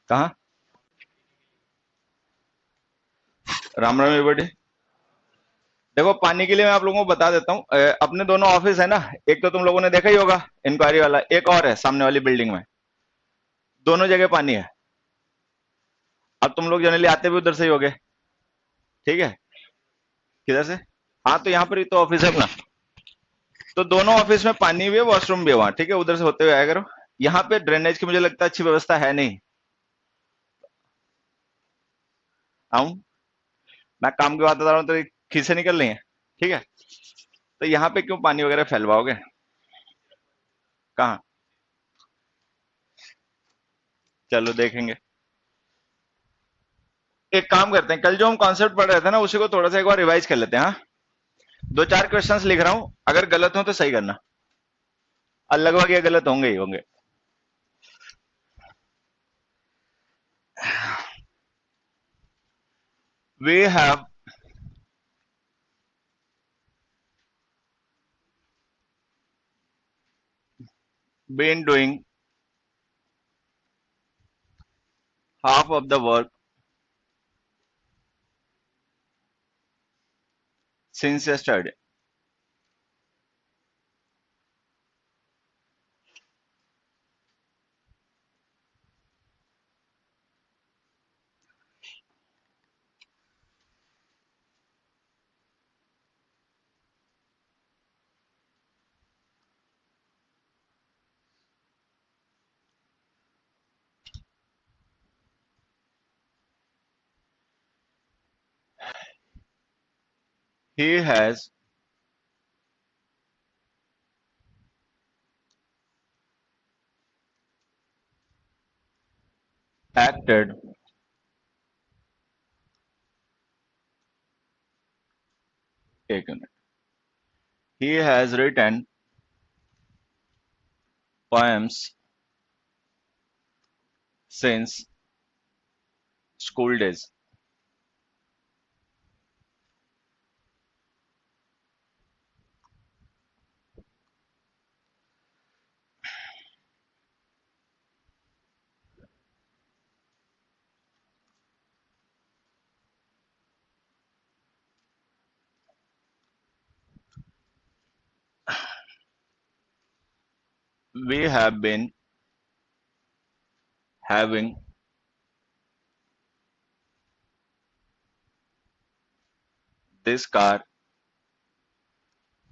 कहाँ? राम राम एवरीबॉडी। देखो, पानी के लिए मैं आप लोगों को बता देता हूँ। अपने दोनों ऑफिस है ना, एक तो तुम लोगों ने देखा ही होगा, इंक्वायरी वाला, एक और है सामने वाली बिल्डिंग में। दोनों जगह पानी है। अब तुम लोग जनरली आते भी उधर से ही होगे, ठीक है? किधर से? हाँ, तो यहाँ पर ही तो ऑफिस है अपना। तो दोनों ऑफिस में पानी भी है, वॉशरूम भी है वहाँ, ठीक है? उधर से होते हुए आया करो। यहाँ पे ड्रेनेज की मुझे लगता है अच्छी व्यवस्था है नहीं। आऊं? मैं काम की बात बता रहा हूँ तो खीसे निकल रही है, ठीक है? तो यहाँ पे क्यों पानी वगैरह फैलवाओगे? कहाँ? चलो देखेंगे। एक काम करते हैं, कल जो हम कॉन्सेप्ट पढ़ रहे थे ना, उसी को थोड़ा सा एक बार रिवाइज कर लेते हैं, हाँ? दो चार क्वेश्चंस लिख रहा हूं, अगर गलत हो तो सही करना। और लगभग ये गलत होंगे ही होंगे। We have been doing half of the work since yesterday. He has acted एक minute, he has written poems since school days। We have been having this car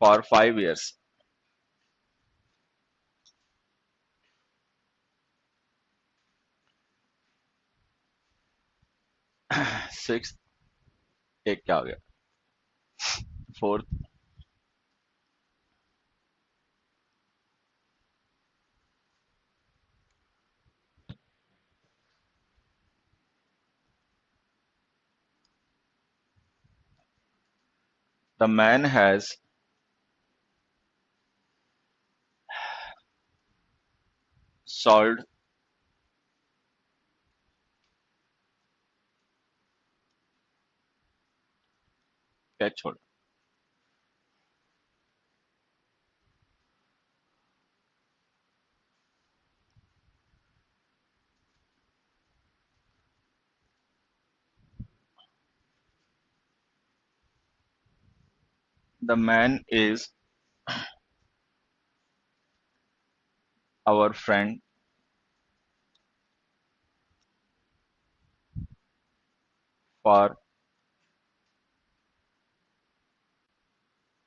for 5 years। Six, एक क्या हो गया? Fourth, the man has solve, क्या छोड़, the man is our friend for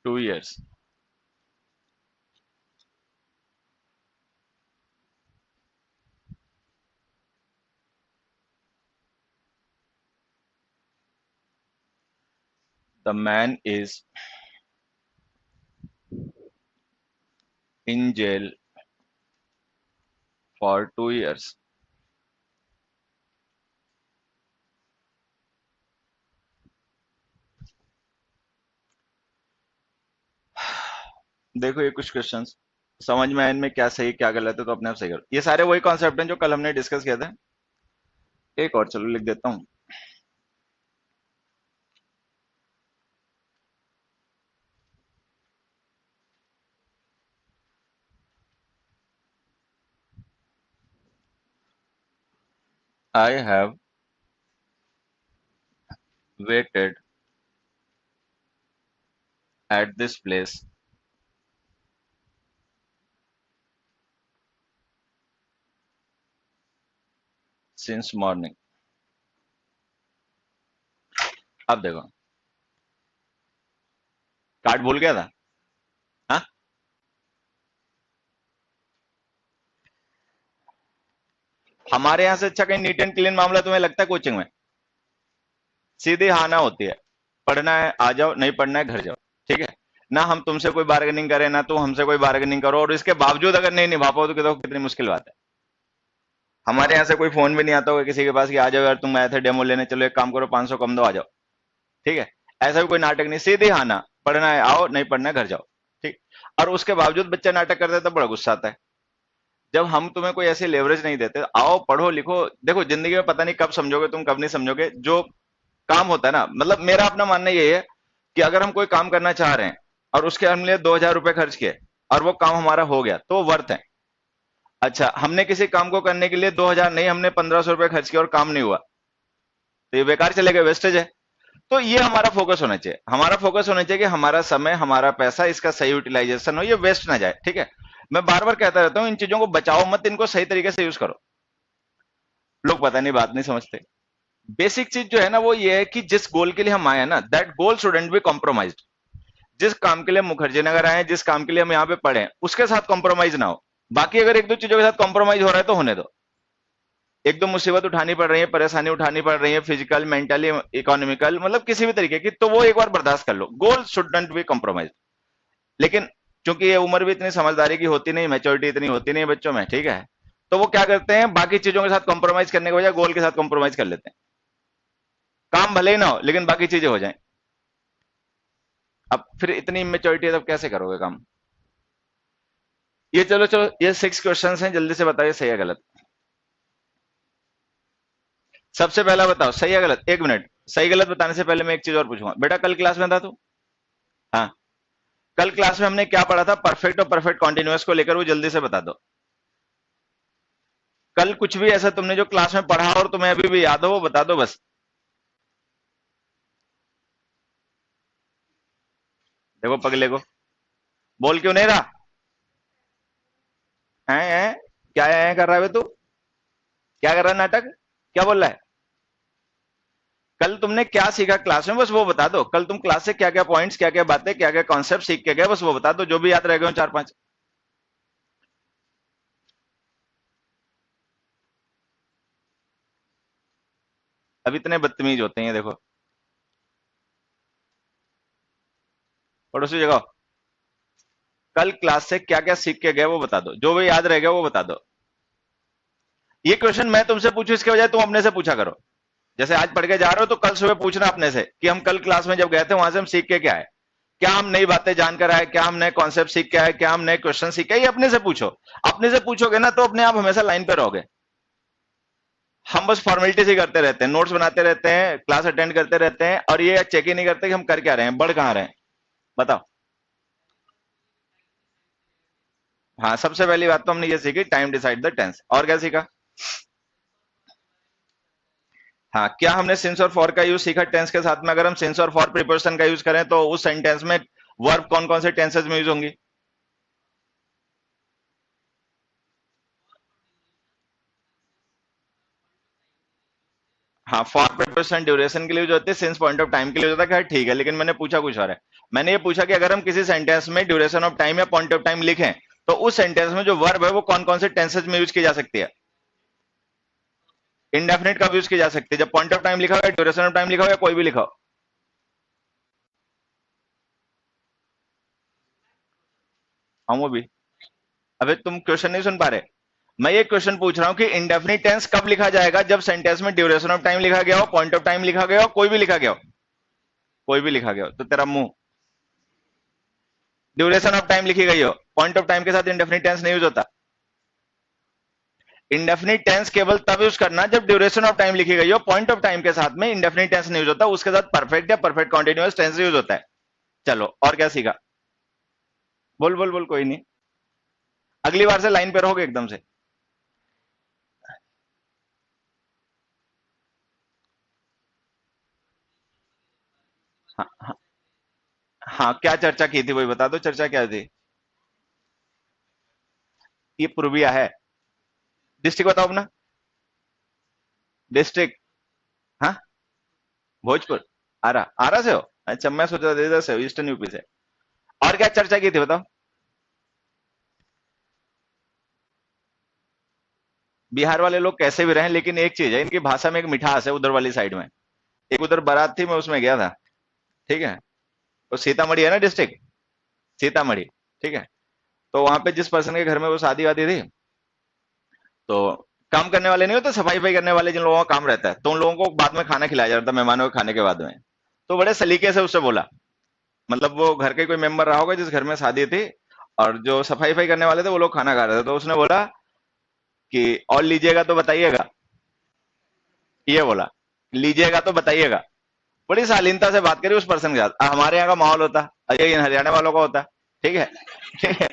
2 years। The man is in jail for 2 years। देखो, ये कुछ questions समझ में आए, इनमें क्या सही क्या गलत है तो अपने आप सही करो। ये सारे वही कॉन्सेप्ट हैं जो कल हमने डिस्कस किए थे। एक और चलो लिख देता हूँ। I have waited at this place since morning. अब देखो, कार्ड भूल गया था। हाँ, हमारे यहां से अच्छा कहीं नीट एंड क्लीन मामला तुम्हें लगता है कोचिंग में? सीधी हाँ ना होती है, पढ़ना है आ जाओ, नहीं पढ़ना है घर जाओ। ठीक है, ना हम तुमसे कोई बार्गेनिंग करें, ना तुम हमसे कोई बार्गेनिंग करो, और इसके बावजूद अगर नहीं निभा पाओ तो देखो कितनी मुश्किल बात है। हमारे यहाँ से कोई फोन भी नहीं आता होगा किसी के पास कि आ जाओ यार तुम आए थे डेमो लेने, चलो एक काम करो 500 कम दो, आ जाओ। ठीक है, ऐसा भी कोई नाटक नहीं, सीधे हाँ ना, पढ़ना है आओ, नहीं पढ़ना है घर जाओ। ठीक, और उसके बावजूद बच्चा नाटक करता है तो बड़ा गुस्सा आता है। जब हम तुम्हें कोई ऐसे लेवरेज नहीं देते, आओ पढ़ो लिखो। देखो जिंदगी में पता नहीं कब समझोगे तुम, कब नहीं समझोगे। जो काम होता है ना, मतलब मेरा अपना मानना ये है कि अगर हम कोई काम करना चाह रहे हैं और उसके हमने 2,000 रुपए खर्च किए और वो काम हमारा हो गया तो वर्थ है। अच्छा, हमने किसी काम को करने के लिए 2,000 नहीं, हमने 1,500 रुपए खर्च किया और काम नहीं हुआ, तो ये बेकार चले गए, वेस्टेज है। तो ये हमारा फोकस होना चाहिए, हमारा फोकस होना चाहिए कि हमारा समय, हमारा पैसा, इसका सही यूटिलाइजेशन हो, ये वेस्ट ना जाए। ठीक है, मैं बार बार कहता रहता हूं इन चीजों को बचाओ मत, इनको सही तरीके से यूज करो। लोग पता नहीं बात नहीं समझते। बेसिक चीज जो है ना वो ये है कि जिस गोल के लिए हम आए हैं ना, that goal shouldn't be compromised. जिस काम के लिए मुखर्जी नगर आए हैं, जिस काम के लिए हम यहाँ पे पढ़े हैं, उसके साथ कॉम्प्रोमाइज ना हो। बाकी अगर एक दो चीजों के साथ कॉम्प्रोमाइज हो रहा है तो होने दो। एक दो मुसीबत उठानी पड़ रही है, परेशानी उठानी पड़ रही है, फिजिकल, मेंटली, इकोनॉमिकल, मतलब किसी भी तरीके की, तो वो एक बार बर्दाश्त कर लो। Goal should not be compromise. लेकिन चूंकि ये उम्र भी इतनी समझदारी की होती नहीं, मैच्योरिटी इतनी होती नहीं बच्चों में, ठीक है, तो वो क्या करते हैं, बाकी चीजों के साथ कॉम्प्रोमाइज करने के बजाय गोल के साथ कॉम्प्रोमाइज कर लेते हैं। काम भले ही ना हो लेकिन बाकी चीजें हो जाएं। अब फिर इतनी इमेच्योरिटी है तब कैसे करोगे काम? ये चलो चलो, ये 6 क्वेश्चन हैं, जल्दी से बताइए सही है गलत। सबसे पहला बताओ सही है गलत, 1 मिनट। सही गलत बताने से पहले मैं एक चीज और पूछूंगा, बेटा कल क्लास में था तू? हाँ, कल क्लास में हमने क्या पढ़ा था परफेक्ट और परफेक्ट कॉन्टिन्यूअस को लेकर, वो जल्दी से बता दो। कल कुछ भी ऐसा तुमने जो क्लास में पढ़ा और तुम्हें अभी भी याद हो वो बता दो बस। देखो पगले को, बोल क्यों नहीं रहा? है क्या है कर रहा है बे तू? क्या कर रहा है नाटक? क्या बोल रहा है? कल तुमने क्या सीखा क्लास में बस वो बता दो। कल तुम क्लास से क्या क्या पॉइंट्स, क्या क्या बातें, क्या क्या कॉन्सेप्ट सीख के गए, बस वो बता दो, जो भी याद रह गए 4-5। अब इतने बदतमीज होते हैं देखो। पड़ोसी जगह, कल क्लास से क्या क्या सीख के गए वो बता दो, जो भी याद रह गया वो बता दो। ये क्वेश्चन मैं तुमसे पूछूं इसके बजाय तुम अपने से पूछा करो। जैसे आज पढ़ के जा रहे हो तो कल सुबह पूछना अपने से कि हम कल क्लास में जब गए थे वहां से हम सीख के क्या है, क्या हम नई बातें जानकर आए, क्या हम नए कॉन्सेप्ट सीख के आए, क्या हम नए क्वेश्चन सीख के आए, ये अपने से पूछो। अपने से पूछोगे ना तो अपने आप हमेशा लाइन पे रहोगे। हम बस फॉर्मेलिटीज ही करते रहते हैं, नोट्स बनाते रहते हैं, क्लास अटेंड करते रहते हैं, और ये चेक ही नहीं करते कि हम कर क्या रहे हैं, बढ़ कहाँ रहे हैं। बताओ। हाँ, सबसे पहली बात तो हमने ये सीखी, टाइम डिसाइड द टेंस। और क्या सीखा? हाँ, क्या हमने सिंस और फॉर का यूज सीखा टेंस के साथ में? अगर हम सिंस और फॉर प्रीपोजिशन का यूज करें तो उस सेंटेंस में वर्ब कौन कौन से टेंसेज में यूज होंगी? हाँ, फॉर प्रीपोजिशन ड्यूरेशन के लिए यूज होती है, सिंस पॉइंट ऑफ टाइम के लिए यूज होता है। खैर ठीक है, लेकिन मैंने पूछा कुछ और है। मैंने ये पूछा कि अगर हम किसी सेंटेंस में ड्यूरेशन ऑफ टाइम या पॉइंट ऑफ टाइम लिखें तो उस सेंटेंस में जो वर्ब है वो कौन कौन से टेंसेज में यूज की जा सकती है? इंडेफिनिट कब यूज की जा सकती है? जब पॉइंट ऑफ टाइम लिखा हो या ड्यूरेशन ऑफ टाइम लिखा हो या कोई भी लिखा हो। हाँ वो भी। अबे तुम क्वेश्चन नहीं सुन पा रहे? मैं ये क्वेश्चन पूछ रहा हूँ कि इंडेफिनिट टेंस कब लिखा जाएगा? जब सेंटेंस में ड्यूरेशन ऑफ टाइम लिखा गया हो, पॉइंट ऑफ टाइम लिखा गया हो, कोई भी लिखा गया हो। कोई भी लिखा गया हो तो तेरा मुंह। ड्यूरेशन ऑफ टाइम लिखी गई हो, पॉइंट ऑफ टाइम के साथ इंडेफिनिट टेंस नहीं यूज होता। इंडेफिनिट टेंस केवल तब यूज करना जब ड्यूरेशन ऑफ टाइम लिखी गई हो, पॉइंट ऑफ टाइम के साथ में इंडेफिनिट टेंस नहीं यूज होता, उसके साथ परफेक्ट या परफेक्ट कॉन्टिन्यूअस टेंस यूज होता है। चलो और क्या सीखा? बोल बोल बोल, कोई नहीं। अगली बार से लाइन पे रहोगे एकदम से। हाँ हाँ हाँ, क्या चर्चा की थी वही बता दो, चर्चा क्या थी? ये पूर्विया है। डिस्ट्रिक्ट बताओ अपना। डिस्ट्रिक्ट। हाँ, भोजपुर। आरा, आरा से हो? अच्छा, मैं सोचा था इधर से हो, ईस्टर्न यूपी से। और क्या चर्चा की थी बताओ। बिहार वाले लोग कैसे भी रहे, लेकिन एक चीज है, इनकी भाषा में एक मिठास है उधर वाली साइड में। एक उधर बारात थी, मैं उसमें गया था। ठीक है। तो सीतामढ़ी है ना डिस्ट्रिक्ट, सीतामढ़ी। ठीक है। तो वहां पे जिस पर्सन के घर में वो शादी वादी थी, तो काम करने वाले नहीं होते, सफाई वफाई करने वाले जिन लोगों का काम रहता है, तो उन लोगों को बाद में खाना खिलाया जाता था, मेहमानों के खाने के बाद में। तो बड़े सलीके से उससे बोला, मतलब वो घर के कोई मेंबर रहा होगा जिस घर में शादी थी, और जो सफाई वफाई करने वाले थे वो लोग खाना खा रहे थे, तो उसने बोला कि और लीजिएगा तो बताइएगा। ये बोला, लीजिएगा तो बताइएगा। बड़ी शालीनता से बात करी उस पर्सन के साथ। हमारे यहाँ का माहौल होता, ये हरियाणा वालों का होता। ठीक है। ठीक है।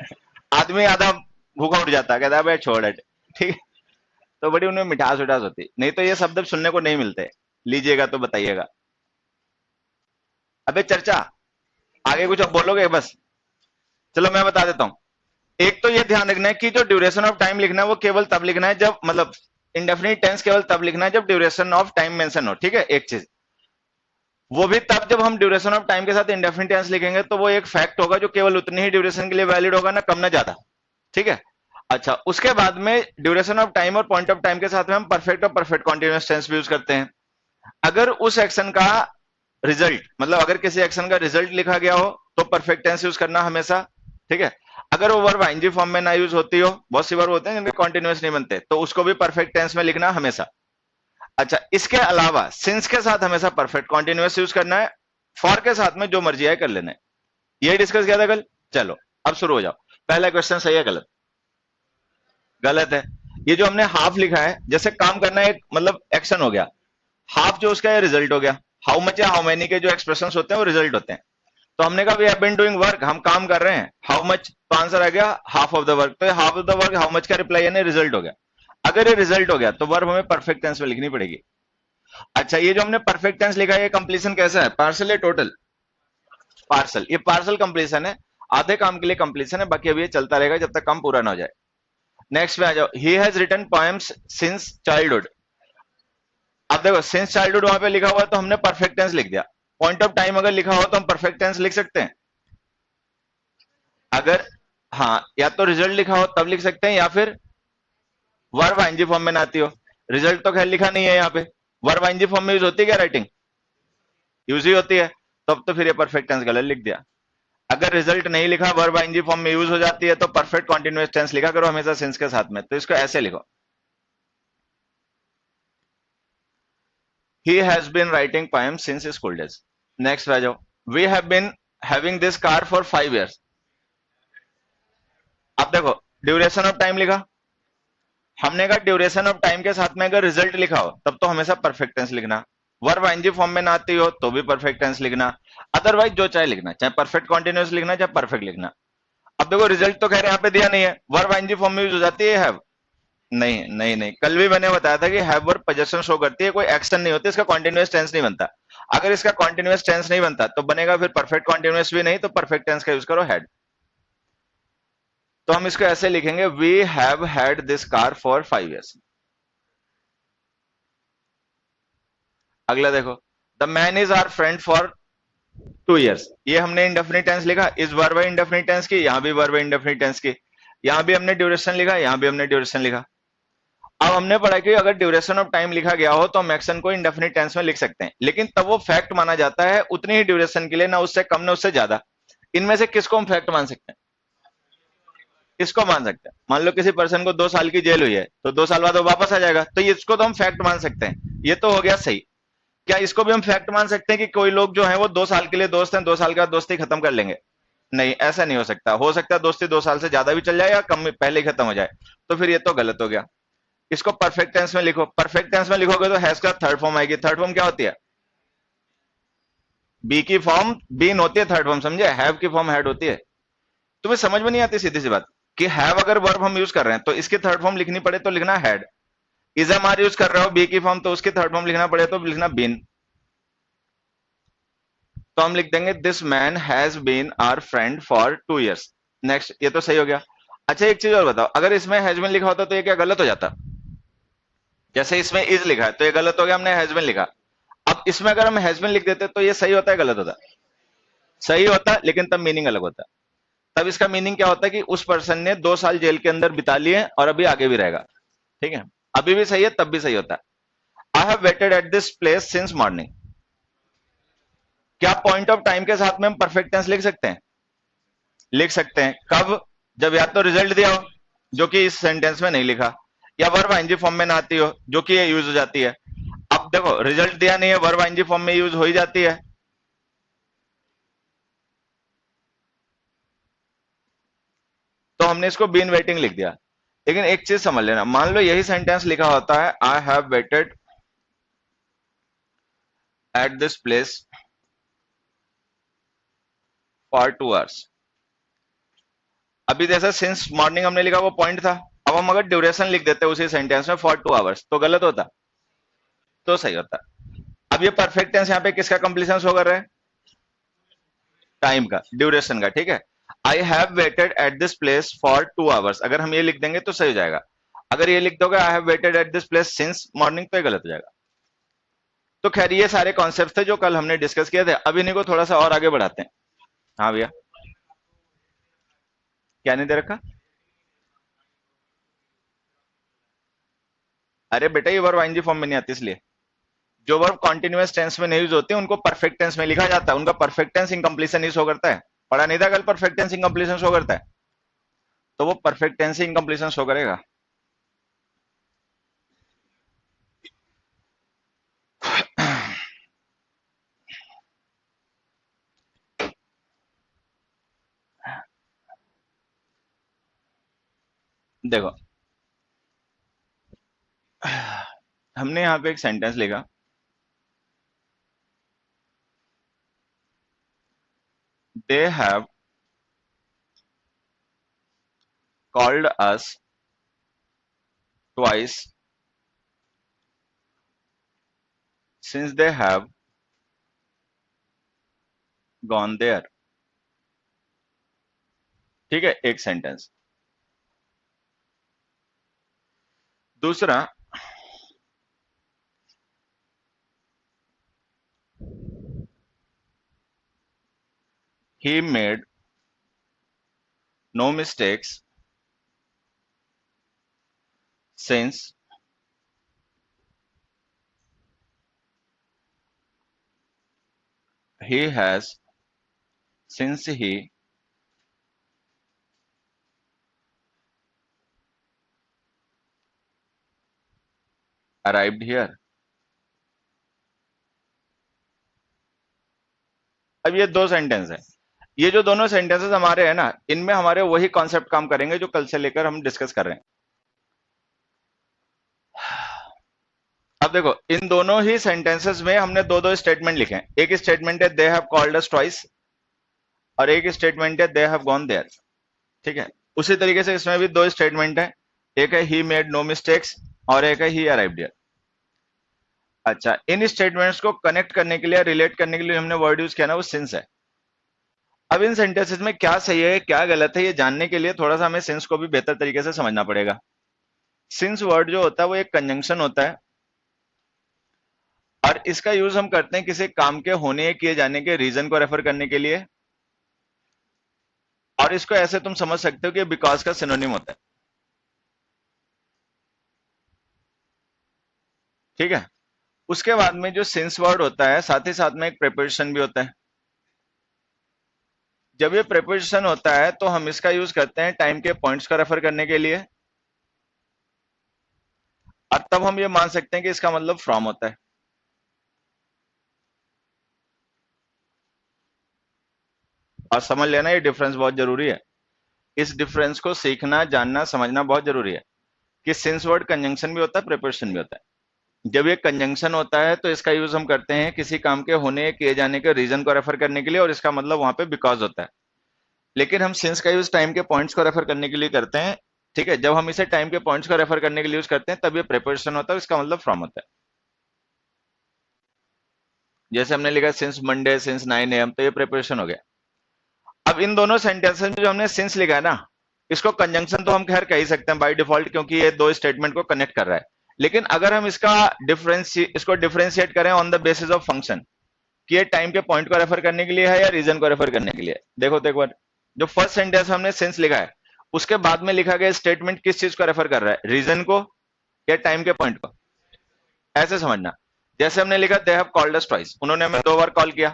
आदमी आधा भूखा उठ जाता, कहता है भाई छोड़ हट। ठीक है। तो बड़ी उनमें मिठास उठास होती, नहीं तो ये शब्द सुनने को नहीं मिलते। लीजिएगा तो बताइएगा। अबे चर्चा, आगे कुछ अब बोलोगे बस? चलो मैं बता देता हूँ। एक तो ये ध्यान रखना है कि जो ड्यूरेशन ऑफ टाइम लिखना है वो केवल तब लिखना है जब, मतलब इंडेफिनिट टेंस केवल तब लिखना है जब ड्यूरेशन ऑफ टाइम मेंशन हो। ठीक है, एक चीज। वो भी तब जब हम ड्यूरेशन ऑफ टाइम के साथ इंडेफिनिट टेंस लिखेंगे तो वो एक फैक्ट होगा जो केवल उतनी ही ड्यूरेशन के लिए वैलिड होगा, ना कम ना ज्यादा। ठीक है। अच्छा, उसके बाद में ड्यूरेशन ऑफ टाइम और पॉइंट ऑफ टाइम के साथ में हम परफेक्ट और परफेक्ट कॉन्टिन्यूअस टेंस भी यूज करते हैं। अगर उस एक्शन का रिजल्ट, मतलब अगर किसी एक्शन का रिजल्ट लिखा गया हो तो परफेक्ट टेंस यूज करना हमेशा। ठीक है। अगर वो वर्ब आईएनजी फॉर्म में ना यूज होती हो, बहुत सी वर्ब होते हैं जिनके कॉन्टिन्यूअस नहीं बनते, तो उसको भी परफेक्ट टेंस में लिखना हमेशा। अच्छा, इसके अलावा सिंस के साथ हमेशा परफेक्ट कॉन्टिन्यूअस यूज करना है। फॉर के साथ में जो मर्जी आए कर लेना है। यही डिस्कस किया था कल। चलो अब शुरू हो जाओ। पहला क्वेश्चन सही है गलत? गलत है। ये जो हमने हाफ लिखा है, जैसे काम करना एक मतलब एक्शन हो गया, हाफ जो उसका रिजल्ट हो गया। हाउ मच या हाउ मेनी के जो एक्सप्रेशन होते हैं वो रिजल्ट होते हैं। तो हमने कहा we have been doing work, हम काम कर रहे हैं। हाउ मच, तो आंसर आ गया हाफ ऑफ द वर्क। तो half of the work how much का रिप्लाई यानी रिजल्ट हो गया। अगर ये रिजल्ट हो गया तो वर्ब हमें परफेक्ट टेंस में लिखनी पड़ेगी। अच्छा, ये जो हमने परफेक्ट टेंस लिखा है ये कंप्लीशन कैसा है, पार्सल या टोटल? पार्सल। ये पार्सल कंप्लीशन है, आधे काम के लिए कंप्लीशन है, बाकी अभी ये चलता रहेगा जब तक काम पूरा ना हो जाए। नेक्स्ट में आ जाओ। He has written poems since childhood. अब देखो, सिंस चाइल्डहुड वहां पे लिखा हुआ है तो हमने परफेक्ट टेंस लिख दिया। पॉइंट ऑफ टाइम अगर लिखा हो तो हम परफेक्ट टेंस लिख सकते हैं। अगर, हाँ, या तो रिजल्ट लिखा हो तब लिख सकते हैं, या फिर वर्ब आईएनजी फॉर्म में ना आती हो। रिजल्ट तो खैर लिखा नहीं है यहाँ पे। वर्ब आईएनजी फॉर्म में यूज होती है क्या राइटिंग? यूज ही होती है। तब तो फिर ये परफेक्ट टेंस गलत लिख दिया। अगर रिजल्ट नहीं लिखा, वर्ब आईएनजी फॉर्म में यूज हो जाती है, तो परफेक्ट कॉन्टिन्यूअस टेंस लिखा करो हमेशा सिंस के साथ में। तो इसको ऐसे लिखो, he has been writing poems since school days. Next आ जाओ। We have been having this car for 5 years। अब देखो, ड्यूरेशन ऑफ टाइम लिखा, हमने कहा ड्यूरेशन ऑफ टाइम के साथ में अगर रिजल्ट लिखा हो तब तो हमेशा परफेक्ट टेंस लिखना। वर्ब आईएनजी फॉर्म में ना आती हो तो भी परफेक्ट टेंस लिखना। अदरवाइज जो चाहे लिखना, चाहे परफेक्ट कॉन्टिन्यूअस लिखना चाहे परफेक्ट लिखना। अब देखो, रिजल्ट तो खैर यहाँ पे दिया नहीं है, वर्ब आईएनजी फॉर्म में यूज हो जाती है हैव। नहीं नहीं नहीं, कल भी मैंने बताया था कि हैव वर्ब पोजीशन शो करती है, कोई एक्शन नहीं होती, इसका कॉन्टिन्यूअस टेंस नहीं बनता। अगर इसका कॉन्टिन्यूअस टेंस नहीं बनता तो बनेगा फिर परफेक्ट कॉन्टिन्यूअस भी नहीं, तो परफेक्ट टेंस का यूज करो हैड। तो हम इसको ऐसे लिखेंगे, we have had this car for 5 years। अगला देखो, the man is our friend for 2 years। ये हमने इंडेफिनिट टेंस लिखा, इस वर्ब है इंडेफिनिट टेंस की, यहां भी वर्ब है इंडेफिनिट टेंस की। यहां भी हमने ड्यूरेशन लिखा, यहां भी हमने ड्यूरेशन लिखा। अब हमने पढ़ा कि अगर ड्यूरेशन ऑफ टाइम लिखा गया हो तो हम एक्शन को इंडेफिनिट टेंस में लिख सकते हैं, लेकिन तब वो फैक्ट माना जाता है उतनी ही ड्यूरेशन के लिए, ना उससे कम ना उससे ज्यादा। इनमें से किसको हम फैक्ट मान सकते हैं? किसको मान सकते हैं? मान लो किसी पर्सन को 2 साल की जेल हुई है, तो 2 साल बाद वो वापस आ जाएगा, तो इसको तो हम फैक्ट मान सकते हैं। ये तो हो गया सही। क्या इसको भी हम फैक्ट मान सकते हैं कि कोई लोग जो है वो 2 साल के लिए दोस्त हैं, 2 साल के बाद दोस्ती खत्म कर लेंगे? नहीं, ऐसा नहीं हो सकता। हो सकता है दोस्ती 2 साल से ज्यादा भी चल जाए या कम पहले ही खत्म हो जाए। तो फिर ये तो गलत हो गया। इसको परफेक्ट टेंस में लिखो। परफेक्ट टेंस में लिखोगे तो हैज का थर्ड फॉर्म आएगी। थर्ड फॉर्म क्या होती है? बी की फॉर्म बीन होती है थर्ड फॉर्म, समझे? हैव की फॉर्म हैड होती है। तुम्हें समझ में नहीं आती सीधी सी बात कि हैव अगर वर्ब हम यूज कर रहे हैं तो इसकी थर्ड फॉर्म लिखनी पड़े तो लिखना had. Is am are use कर रहे हो बी की फॉर्म, तो उसकी थर्ड फॉर्म लिखना पड़े तो लिखना बीन। तो हम लिख देंगे this man has been our friend for 2 years। Next, ये तो सही हो गया। अच्छा एक चीज और बताओ, अगर इसमें हैज बीन लिखा होता तो ये क्या गलत हो जाता? जैसे इसमें इज लिखा है तो ये गलत हो गया, हमने हैज बीन लिखा। अब इसमें अगर हम हैज बीन लिख देते तो ये सही होता है गलत होता? सही होता, लेकिन तब मीनिंग अलग होता। तब इसका मीनिंग क्या होता है कि उस पर्सन ने 2 साल जेल के अंदर बिता लिए और अभी आगे भी रहेगा। ठीक है, अभी भी सही है तब भी सही होता है। I have waited at this place since morning. क्या पॉइंट ऑफ टाइम के साथ में हम परफेक्ट टेंस लिख सकते हैं? लिख सकते हैं। कब? जब या तो रिजल्ट दिया हो, जो कि इस सेंटेंस में नहीं लिखा, या वर्ब आईएनजी फॉर्म में ना आती हो, जो कि ये यूज हो जाती है। अब देखो रिजल्ट दिया नहीं है, वर्ब आईएनजी फॉर्म में यूज हो ही जाती है। तो हमने इसको बीन वेटिंग लिख दिया। लेकिन एक चीज समझ लेना, मान लो यही सेंटेंस लिखा होता है I have waited at this place for 2 hours। अभी जैसा सिंस मॉर्निंग हमने लिखा वो पॉइंट था। अब हम अगर ड्यूरेशन लिख देते उसी सेंटेंस में फॉर 2 hours तो गलत होता? तो सही होता। अब ये परफेक्ट टेंस यहाँ पे किसका कंप्लीशन शो कर रहा है? टाइम का, ड्यूरेशन का। ठीक है, I have waited at this place for 2 hours, अगर हम ये लिख देंगे तो सही हो जाएगा। अगर ये लिख दोगे I have waited at this place since morning तो ये गलत हो जाएगा। तो खैर ये सारे कॉन्सेप्ट थे जो कल हमने डिस्कस किए थे। अब इन्हीं को थोड़ा सा और आगे बढ़ाते हैं। हाँ भैया, क्या नहीं दे रखा? अरे बेटा ये वर्ब आईएनजी फॉर्म में नहीं आती, इसलिए जो वर्ब कॉन्टिन्यूअस टेंस में नहीं यूज होते उनको परफेक्ट टेंस में लिखा जाता है। उनका परफेक्ट टेंस इनकम्प्लीशन ही शो करता है। पढ़ा नहीं था कल? परफेक्ट टेंस इनकम्प्लीशन शो करता है, तो वो परफेक्ट टेंस ही इनकम्प्लीशन शो करेगा। देखो हमने यहाँ पे एक सेंटेंस लिखा, they have called us twice since they have gone there. ठीक है, एक सेंटेंस। दूसरा, he made no mistakes since he has since he arrived here। अब ये दो सेंटेंस है। ये जो दोनों सेंटेंसेस हमारे हैं ना, इनमें हमारे वही कॉन्सेप्ट काम करेंगे जो कल से लेकर हम डिस्कस कर रहे हैं। अब देखो इन दोनों ही सेंटेंसेस में हमने दो दो स्टेटमेंट लिखे हैं। एक स्टेटमेंट है दे हैव कॉल्ड अस ट्वाइस, और एक स्टेटमेंट है दे हैव गॉन देयर। ठीक है, उसी तरीके से इसमें भी दो स्टेटमेंट है, एक है ही मेड नो मिस्टेक्स और एक है ही अराइव्ड हियर। अच्छा, इन स्टेटमेंट्स को कनेक्ट करने के लिए, रिलेट करने के लिए हमने वर्ड यूज किया ना, वो सिंस है। अब इन सेंटेंसेस में क्या सही है क्या गलत है ये जानने के लिए थोड़ा सा हमें सिंस को भी बेहतर तरीके से समझना पड़ेगा। सिंस वर्ड जो होता है वो एक कंजंक्शन होता है, और इसका यूज हम करते हैं किसी काम के होने या किए जाने के रीजन को रेफर करने के लिए। और इसको ऐसे तुम समझ सकते हो कि बिकॉज का सिनोनिम होता है। ठीक है, उसके बाद में जो सिंस वर्ड होता है साथ ही साथ में एक प्रेपोजिशन भी होता है। जब ये प्रेपोजिशन होता है तो हम इसका यूज करते हैं टाइम के पॉइंट्स को रेफर करने के लिए, और तब हम ये मान सकते हैं कि इसका मतलब फ्रॉम होता है। और समझ लेना ये डिफरेंस बहुत जरूरी है। इस डिफरेंस को सीखना, जानना, समझना बहुत जरूरी है कि सिंस वर्ड कंजंक्शन भी होता है, प्रेपोजिशन भी होता है। जब ये कंजंक्शन होता है तो इसका यूज हम करते हैं किसी काम के होने या किए जाने के रीजन को रेफर करने के लिए, और इसका मतलब वहां पे बिकॉज होता है। लेकिन हम सिंस का यूज टाइम के पॉइंट्स को रेफर करने के लिए करते हैं। ठीक है, जब हम इसे टाइम के पॉइंट्स को रेफर करने के लिए यूज करते हैं तब ये प्रेपोजिशन होता है, इसका मतलब फ्रॉम होता है। जैसे हमने लिखा सिंस मंडे, सिंस 9 AM, तो ये प्रिपरेशन हो गया। अब इन दोनों सेंटेंसेस में जो हमने सिंस लिखा है ना, इसको कंजंक्शन तो हम खैर कह ही सकते हैं बाय डिफॉल्ट, क्योंकि ये दो स्टेटमेंट को कनेक्ट कर रहा है। लेकिन अगर हम इसको डिफरेंशिएट करें on the basis of function, कि ये टाइम के पॉइंट को रेफर करने के लिए है या रीजन को रेफर करने के लिए, देखो तो एक बार, जो फर्स्ट सेंटेंस हमने सिंस लिखा है, उसके बाद में लिखा गया स्टेटमेंट किस चीज को रेफर कर रहा है, रीजन को या टाइम के पॉइंट को, ऐसे समझना। जैसे हमने लिखा they have called us twice, उन्होंने हमें 2 बार कॉल किया,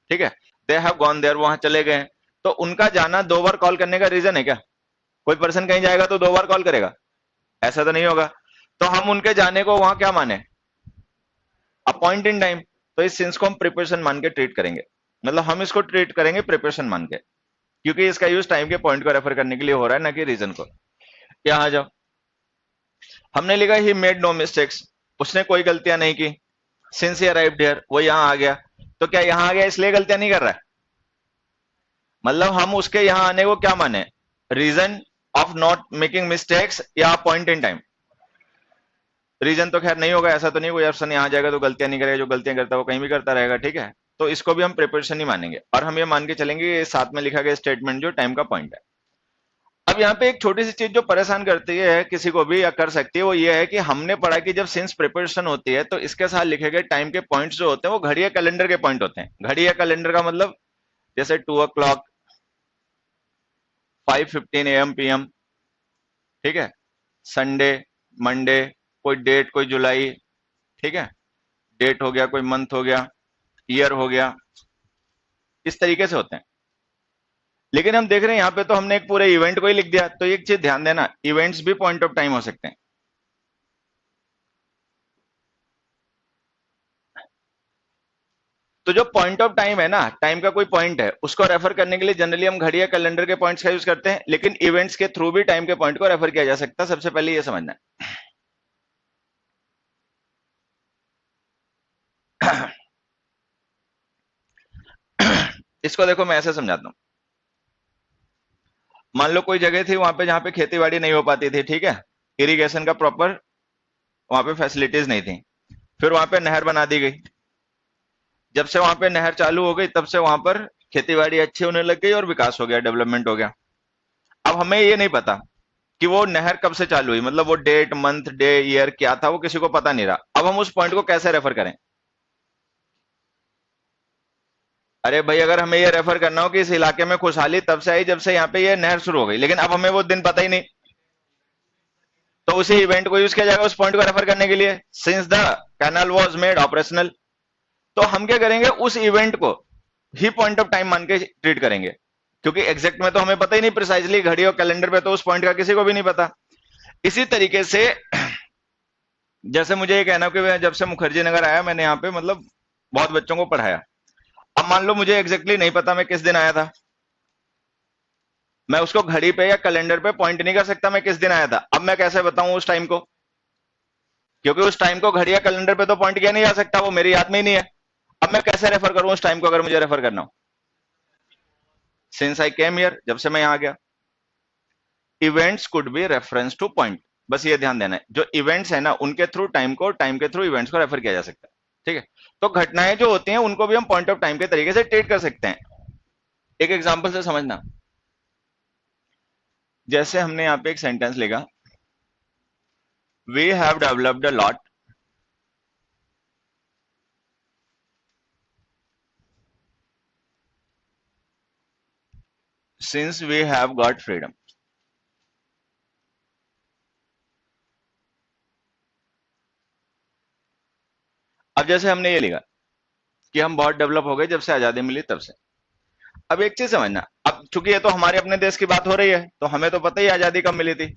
ठीक है। दे हैव गॉन देयर, वहां चले गए, तो उनका जाना 2 बार कॉल करने का रीजन है क्या? कोई पर्सन कहीं जाएगा तो 2 बार कॉल करेगा? ऐसा तो नहीं होगा। तो हम उनके जाने को वहां क्या माने, अ पॉइंट इन टाइम। तो इस सिंस को हम प्रिपरेशन मान के ट्रीट करेंगे, मतलब हम इसको ट्रीट करेंगे प्रिपरेशन मान के, क्योंकि इसका यूज टाइम के पॉइंट को रेफर करने के लिए हो रहा है, ना कि रीजन को। यहां आ जाओ, हमने लिखा ही मेड नो मिस्टेक्स, उसने कोई गलतियां नहीं की। सिंस ही अराइव्ड हियर, वो यहां आ गया, तो क्या यहां आ गया इसलिए गलतियां नहीं कर रहा है? मतलब हम उसके यहां आने को क्या माने, reason of not making mistakes या पॉइंट इन टाइम? रीजन तो खैर नहीं होगा, ऐसा तो नहीं कोई पर्सन यहां जाएगा तो गलतियां नहीं करेगा, जो गलतियां करता है वो कहीं भी करता रहेगा, ठीक है। तो इसको भी हम प्रिपरेशन ही मानेंगे, और हम ये मान के चलेंगे ये साथ में लिखा गया स्टेटमेंट जो टाइम का पॉइंट है। अब यहाँ पे एक छोटी सी चीज जो परेशान करती है किसी को भी या कर सकती है, वो ये है कि हमने पढ़ा कि जब सिंस प्रिपरेशन होती है तो इसके साथ लिखे गए टाइम के पॉइंट्स जो होते हैं वो घड़ी या कैलेंडर के पॉइंट होते हैं। घड़ी या कैलेंडर का मतलब जैसे 2 o'clock, 5:15 AM PM, ठीक है, संडे, मंडे, कोई डेट, कोई जुलाई, ठीक है, डेट हो गया, कोई मंथ हो गया, ईयर हो गया, इस तरीके से होते हैं। लेकिन हम देख रहे हैं यहाँ पे तो हमने एक पूरे इवेंट को ही लिख दिया, तो एक चीज ध्यान देना, इवेंट्स भी पॉइंट ऑफ टाइम हो सकते हैं। तो जो पॉइंट ऑफ टाइम है ना, टाइम का कोई पॉइंट है, उसको रेफर करने के लिए जनरली हम घड़ी या कैलेंडर के पॉइंट्स का यूज करते हैं, लेकिन इवेंट्स के थ्रू भी टाइम के पॉइंट को रेफर किया जा सकता है। सबसे पहले ये समझना है। इसको देखो मैं ऐसे समझाता हूँ। मान लो कोई जगह थी वहां पे जहां पे खेती बाड़ी नहीं हो पाती थी, ठीक है, इरिगेशन का प्रॉपर वहां पे फैसिलिटीज नहीं थी, फिर वहां पे नहर बना दी गई। जब से वहां पे नहर चालू हो गई तब से वहां पर खेती बाड़ी अच्छी होने लग गई और विकास हो गया, डेवलपमेंट हो गया। अब हमें ये नहीं पता कि वो नहर कब से चालू हुई, मतलब वो डेट, मंथ, डे, ईयर क्या था, वो किसी को पता नहीं रहा। अब हम उस पॉइंट को कैसे रेफर करें? अरे भाई, अगर हमें ये रेफर करना हो कि इस इलाके में खुशहाली तब से आई जब से यहाँ पे ये नहर शुरू हो गई, लेकिन अब हमें वो दिन पता ही नहीं, तो उसी इवेंट को यूज किया जाएगा उस पॉइंट को रेफर करने के लिए, since the canal was made operational. तो हम क्या करेंगे, उस इवेंट को ही पॉइंट ऑफ टाइम मान के ट्रीट करेंगे, क्योंकि एग्जैक्ट में तो हमें पता ही नहीं, प्रिसाइजली घड़ी और कैलेंडर पे तो उस पॉइंट का किसी को भी नहीं पता। इसी तरीके से जैसे मुझे ये कहना कि मैं जब से मुखर्जी नगर आया मैंने यहाँ पे मतलब बहुत बच्चों को पढ़ाया। अब मान लो मुझे एग्जैक्टली नहीं पता मैं किस दिन आया था, मैं उसको घड़ी पे या कैलेंडर पे पॉइंट नहीं कर सकता मैं किस दिन आया था। अब मैं कैसे बताऊं उस टाइम को, क्योंकि उस टाइम को घड़ी या कैलेंडर पे तो पॉइंट किया नहीं जा सकता, वो मेरी याद में ही नहीं है। अब मैं कैसे रेफर करूं उस टाइम को अगर मुझे रेफर करना हो? सिंस आई केम हियर, जब से मैं यहां आ गया। Events could be reference two point, बस ये ध्यान देना है, जो इवेंट्स है ना उनके थ्रू टाइम को, टाइम के थ्रू इवेंट्स को रेफर किया जा सकता है, ठीक है। तो घटनाएं जो होती हैं उनको भी हम पॉइंट ऑफ टाइम के तरीके से ट्रीट कर सकते हैं। एक एग्जांपल से समझना, जैसे हमने यहाँ पे एक सेंटेंस लिखा, we have developed a lot since we have got freedom. अब जैसे हमने ये लिखा कि हम बहुत डेवलप हो गए जब से आजादी मिली तब से। अब एक चीज समझना, अब चूंकि ये तो हमारे अपने देश की बात हो रही है तो हमें तो पता ही आजादी कब मिली थी,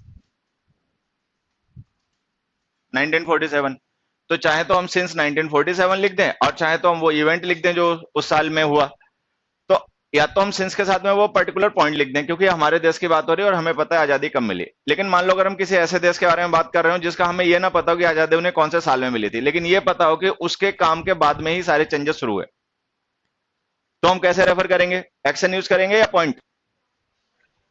1947। तो चाहे तो हम सिंस 1947 लिख दें और चाहे तो हम वो इवेंट लिख दें जो उस साल में हुआ। तो या तो हम सिंस के साथ में वो पर्टिकुलर पॉइंट लिख दें क्योंकि हमारे देश की बात हो रही है और हमें पता है आजादी कब मिली। लेकिन मान लो अगर हम किसी ऐसे देश के बारे में बात कर रहे हो जिसका हमें ये ना पता हो कि आजादी उन्हें कौन से साल में मिली थी, लेकिन ये पता हो कि उसके काम के बाद में ही सारे चेंजेस शुरू हुए, तो हम कैसे रेफर करेंगे? एक्शन यूज करेंगे या पॉइंट?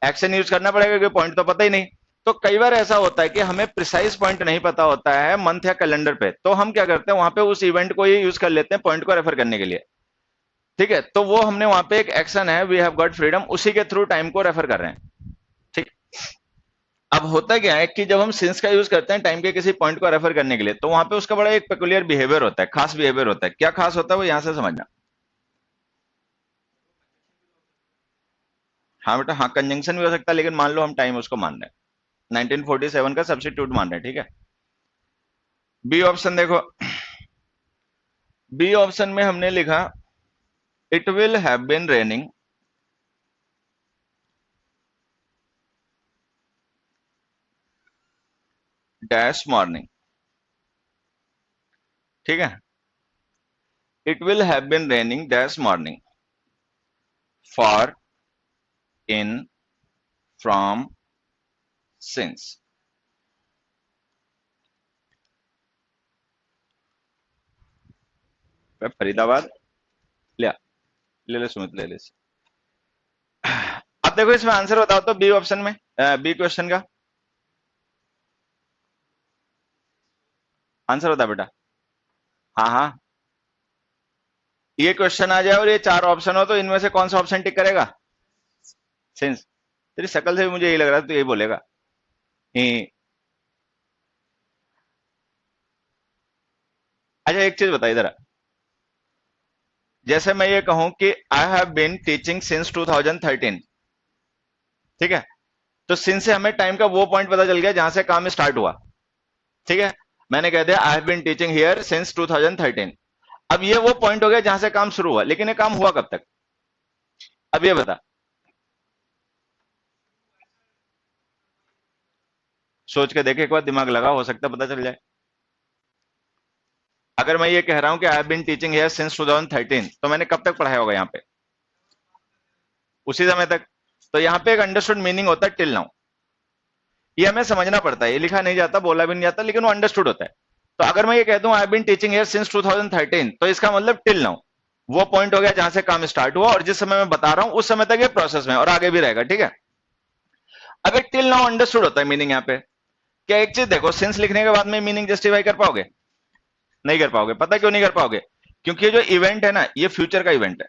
एक्शन यूज करना पड़ेगा क्योंकि पॉइंट तो पता ही नहीं। तो कई बार ऐसा होता है कि हमें प्रिसाइज पॉइंट नहीं पता होता है मंथ या कैलेंडर पे, तो हम क्या करते हैं वहां पे उस इवेंट को ही यूज कर लेते हैं पॉइंट को रेफर करने के लिए। ठीक है, तो वो हमने वहां पे एक एक्शन है वी हैव गॉट फ्रीडम, उसी के थ्रू टाइम को रेफर कर रहे हैं। ठीक। अब होता क्या है कि जब हम सिंस का यूज करते हैं टाइम के किसी पॉइंट को रेफर करने के लिए, तो वहां पे उसका बड़ा एक पेकुलियर बिहेवियर होता है, खास बिहेवियर होता है। क्या खास होता है वो यहां से समझना। हाँ बेटा, हाँ कंजंक्शन भी हो सकता है, लेकिन मान लो हम टाइम उसको मान रहे हैं 1947 का सब्स्टिट्यूट मान रहे हैं। ठीक है, बी ऑप्शन देखो। बी ऑप्शन में हमने लिखा it will have been raining dash morning. ठीक है, it will have been raining dash morning for in from since. Faridabad ले ले ले सुमित ले ले। अब देखो इसमें आंसर बताओ तो बी ऑप्शन में, बी क्वेश्चन का आंसर बता बेटा। हाँ हाँ, ये क्वेश्चन आ जाए और ये चार ऑप्शन हो तो इनमें से कौन सा ऑप्शन टिक करेगा? सिंस। तेरी शक्ल से भी मुझे यही लग रहा है, तो यही बोलेगा। ही। अच्छा एक चीज बता इधर आ। जैसे मैं ये कहूं कि I have been teaching since 2013। ठीक है, तो सिंस से हमें टाइम का वो पॉइंट पता चल गया जहां से काम स्टार्ट हुआ। ठीक है, मैंने कह दिया I have been teaching here since 2013। अब ये वो पॉइंट हो गया जहां से काम शुरू हुआ, लेकिन ये काम हुआ कब तक? अब ये बता, सोच के देखे एक बार, दिमाग लगा, हो सकता है पता चल जाए। अगर मैं ये कह रहा हूं कि I have been teaching here since 2013, तो मैंने कब तक पढ़ाया होगा यहाँ पे? उसी समय तक। तो यहाँ पे एक अंडरस्टूड मीनिंग होता है टिल नाउ। ये हमें समझना पड़ता है, ये लिखा नहीं जाता, बोला भी नहीं जाता, लेकिन वो अंडरस्टूड होता है। तो अगर मैं ये कहता हूं I have been teaching here since 2013, तो इसका मतलब टिल नाउ वो पॉइंट हो गया जहां से काम स्टार्ट हुआ, और जिस समय मैं बता रहा हूं उस समय तक ये प्रोसेस में और आगे भी रहेगा। ठीक है, अगर टिल नाउ अंडरस्टूड होता है मीनिंग यहाँ पे, क्या एक चीज देखो, सिंस लिखने के बाद में मीनिंग जस्टिफाई कर पाओगे? नहीं कर पाओगे। पता क्यों नहीं कर पाओगे? क्योंकि ये जो इवेंट है ना, ये फ्यूचर का इवेंट है।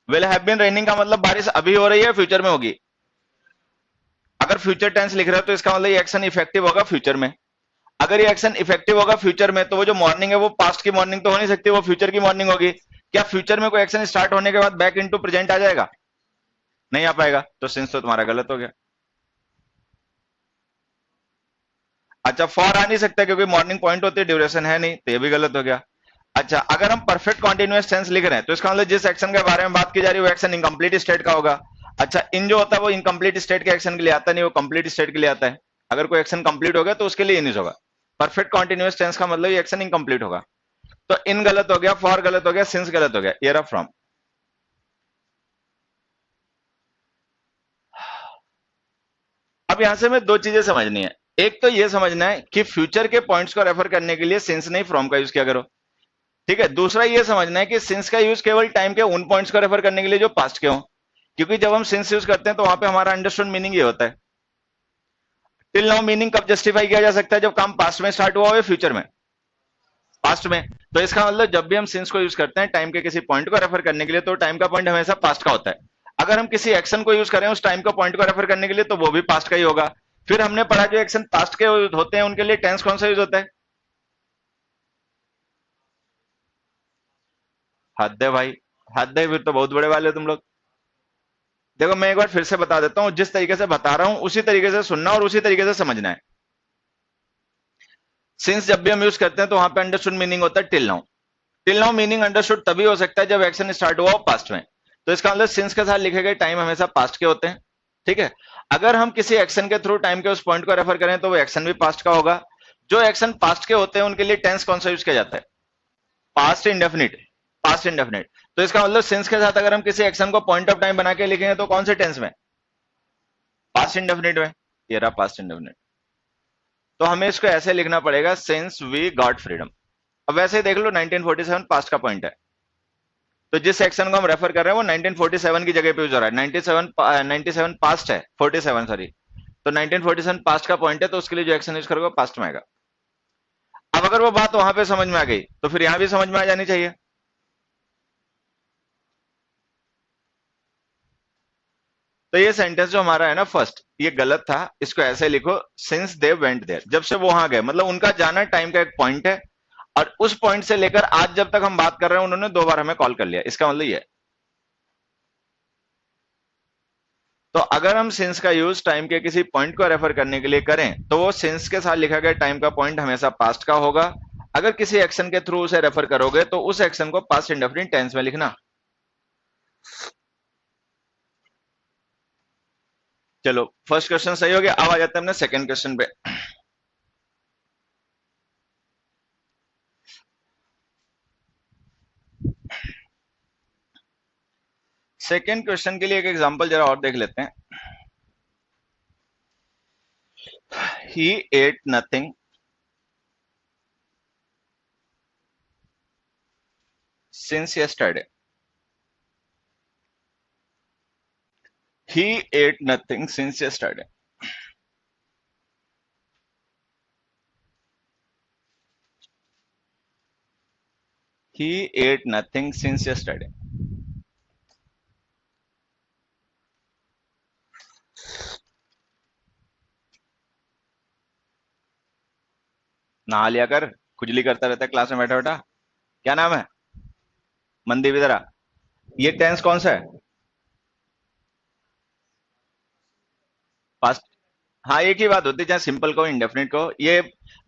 विल हैव बीन रेनिंग का मतलब बारिश अभी हो रही है, फ्यूचर में होगी। अगर फ्यूचर टेंस लिख रहे हो तो इसका मतलब ये एक्शन इफेक्टिव होगा फ्यूचर में। अगर ये एक्शन इफेक्टिव होगा फ्यूचर में, तो वो जो मॉर्निंग है वो पास्ट की मॉर्निंग तो हो नहीं सकती, वो फ्यूचर की मॉर्निंग होगी। क्या फ्यूचर में कोई एक्शन स्टार्ट होने के बाद बैक इनटू प्रेजेंट आ जाएगा? नहीं आ पाएगा, तो सिंस तो तुम्हारा गलत हो गया। अच्छा, फॉर आ नहीं सकता क्योंकि मॉर्निंग पॉइंट होती है, ड्यूरेशन है नहीं, तो ये भी गलत हो गया। अच्छा, अगर हम परफेक्ट कॉन्टिन्यूअस टेंस लिख रहे हैं तो इसका मतलब जिस एक्शन के बारे में बात की जा रही है वो एक्शन इनकम्प्लीट स्टेट का होगा। अच्छा, इन जो होता है वो इनकम्प्लीट स्टेट के एक्शन के लिए आता नहीं, वो कंप्लीट स्टेट के लिए आता है। अगर कोई एक्शन कंप्लीट हो गया तो उसके लिए इन होगा। परफेक्ट कॉन्टिन्यूअस टेंस का मतलब ये एक्शन इनकम्प्लीट होगा। तो इन गलत हो गया, फॉर गलत हो गया, सिंस गलत हो गया, ये रहा फ्रॉम। अब यहां से हमें दो चीजें समझनी है। एक तो ये समझना है कि फ्यूचर के पॉइंट्स को रेफर करने के लिए सिंस नहीं फ्रॉम का यूज किया करो। ठीक है, दूसरा ये समझना है कि सिंस का यूज केवल टाइम के उन पॉइंट्स को रेफर करने के लिए जो पास्ट के हों, क्योंकि जब हम सिंस यूज करते हैं तो वहां पे हमारा अंडरस्टूड मीनिंग ये होता है। टिल नाउ मीनिंग कब जस्टिफाई किया जा सकता है? जब काम पास्ट में स्टार्ट हुआ हो या फ्यूचर में? पास्ट में। तो इसका मतलब जब भी हम सिंस को यूज करते हैं टाइम के किसी पॉइंट को रेफर करने के लिए, तो टाइम का पॉइंट हमेशा पास्ट का होता है। अगर हम किसी एक्शन को यूज करें उस टाइम का पॉइंट को रेफर करने के लिए, तो वो भी पास्ट का ही होगा। फिर हमने पढ़ा जो एक्शन पास्ट के होते हैं उनके लिए टेंस कौन सा यूज होता है? हद है भाई, हद है, फिर तो बहुत बड़े वाले हो तुम लोग। देखो मैं एक बार फिर से बता देता हूं, जिस तरीके से बता रहा हूं उसी तरीके से सुनना और उसी तरीके से समझना है। सिंस जब भी हम यूज करते हैं तो वहां पे अंडरस्टूड मीनिंग होता है till now. Till now meaning understood तभी हो सकता है जब एक्शन स्टार्ट हुआ हो पास्ट में। तो इसका मतलब सिंस के साथ लिखे गए टाइम हमेशा पास्ट के होते हैं। ठीक है, अगर हम किसी एक्शन के थ्रू टाइम के उस पॉइंट को रेफर करें तो वो एक्शन भी पास्ट का होगा। जो एक्शन पास्ट के होते हैं उनके लिए टेंस कौन सा यूज किया जाता है? Past indefinite. Past indefinite. तो इसका मतलब सिंस के साथ अगर हम किसी एक्शन को पॉइंट ऑफ टाइम बना के लिखेंगे तो कौन से टेंस में? पास्ट इंडेफिनिट में। ये रहा पास्ट इंडेफिनिट। तो हमें इसको ऐसे लिखना पड़ेगा, सिंस वी गॉट फ्रीडम। अब वैसे ही देख लो 1947 पास्ट का पॉइंट है, तो जिस सेक्शन को हम रेफर कर रहे हैं वो 1947 की जगह पे यूज हो रहा है। 97 पास्ट है, 47 सॉरी। तो 1947 पास्ट का पॉइंट है, तो उसके लिए जो एक्शन यूज करोगे पास्ट में आएगा। अब अगर वो बात वहां पे समझ में आ गई तो फिर यहां भी समझ में आ जानी चाहिए। तो ये सेंटेंस जो हमारा है ना फर्स्ट, ये गलत था, इसको ऐसे लिखो, सिंस दे वेंट देयर, जब से वो वहां गए, मतलब उनका जाना टाइम का एक पॉइंट है, और उस पॉइंट से लेकर आज जब तक हम बात कर रहे हैं उन्होंने 2 बार हमें कॉल कर लिया, इसका मतलब ये है। तो अगर हम सिंस का यूज टाइम के किसी पॉइंट को रेफर करने के लिए करें तो वो सिंस के साथ लिखा गया टाइम का पॉइंट हमेशा पास्ट का होगा। अगर किसी एक्शन के थ्रू उसे रेफर करोगे तो उस एक्शन को पास्ट इंडेफिनिट टेंस में लिखना। चलो फर्स्ट क्वेश्चन सही हो गया, अब आ जाते हैं अपने सेकंड क्वेश्चन पे। सेकंड क्वेश्चन के लिए एक एग्जांपल जरा और देख लेते हैं। He ate nothing since yesterday. He ate nothing since yesterday. He ate nothing since yesterday. नहा लिया कर, खुजली करता रहता है क्लास में बैठा बैठा। क्या नाम है? मनदीप इधर आ। ये टेंस कौन सा है? पास्ट। हाँ एक ही बात होती है, चाहे सिंपल को इंडेफिनिट को, ये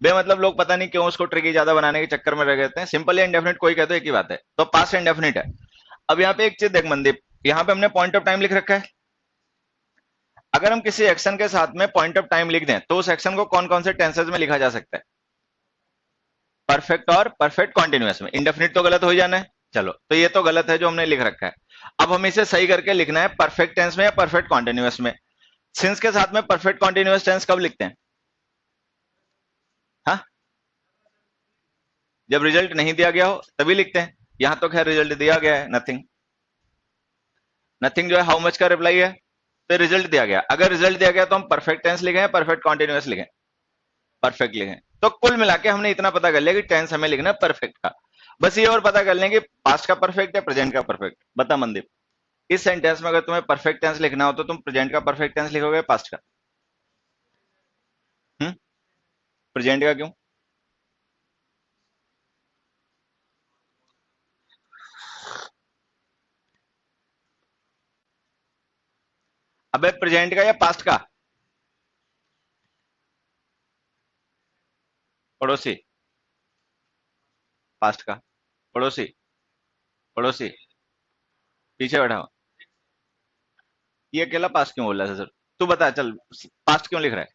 बेमतलब लोग पता नहीं क्यों उसको ट्रिकी ज्यादा बनाने के चक्कर में रह गए हैं। सिंपल या इंडेफिनिट कोई कहते एक ही बात है, तो पास्ट इंडेफिनिट है। अब यहाँ पे एक चीज देख मनदीप, यहाँ पे हमने पॉइंट ऑफ टाइम लिख रखा है। अगर हम किसी एक्शन के साथ में पॉइंट ऑफ टाइम लिख दें तो उस एक्शन को कौन कौन से टेंसेज में लिखा जा सकता है? परफेक्ट और परफेक्ट कॉन्टिन्यूअस में। इंडेफिनिट तो गलत हो ही जाना है। चलो तो ये तो गलत है जो हमने लिख रखा है। अब हमें इसे सही करके लिखना है परफेक्ट टेंस में या परफेक्ट कॉन्टिन्यूअस में। सिंस के साथ में परफेक्ट कॉन्टिन्यूअस टेंस कब लिखते हैं? हाँ, जब रिजल्ट नहीं दिया गया हो तभी लिखते हैं। यहां तो खैर रिजल्ट दिया गया है, नथिंग। नथिंग जो है हाउ मच का रिप्लाई है, तो रिजल्ट दिया गया। अगर रिजल्ट दिया गया तो हम परफेक्ट टेंस लिखें, परफेक्ट कॉन्टिन्यूअस लिखें, परफेक्ट लिखें। तो कुल मिला के हमने इतना पता कर लिया कि टेंस हमें लिखना है परफेक्ट का। बस ये और पता कर लें कि पास्ट का परफेक्ट है प्रेजेंट का परफेक्ट। बता मनदीप, इस सेंटेंस में अगर तुम्हें परफेक्ट टेंस लिखना हो तो तुम प्रेजेंट का परफेक्ट टेंस लिखोगे पास्ट का? प्रेजेंट का क्यों? अबे प्रेजेंट का या पास्ट का? पड़ोसी। पास्ट का। पड़ोसी। पड़ोसी। पीछे बैठा हो। ये अकेला पास्ट क्यों बोल रहा है सर? तू बता चल, पास्ट क्यों लिख रहा है?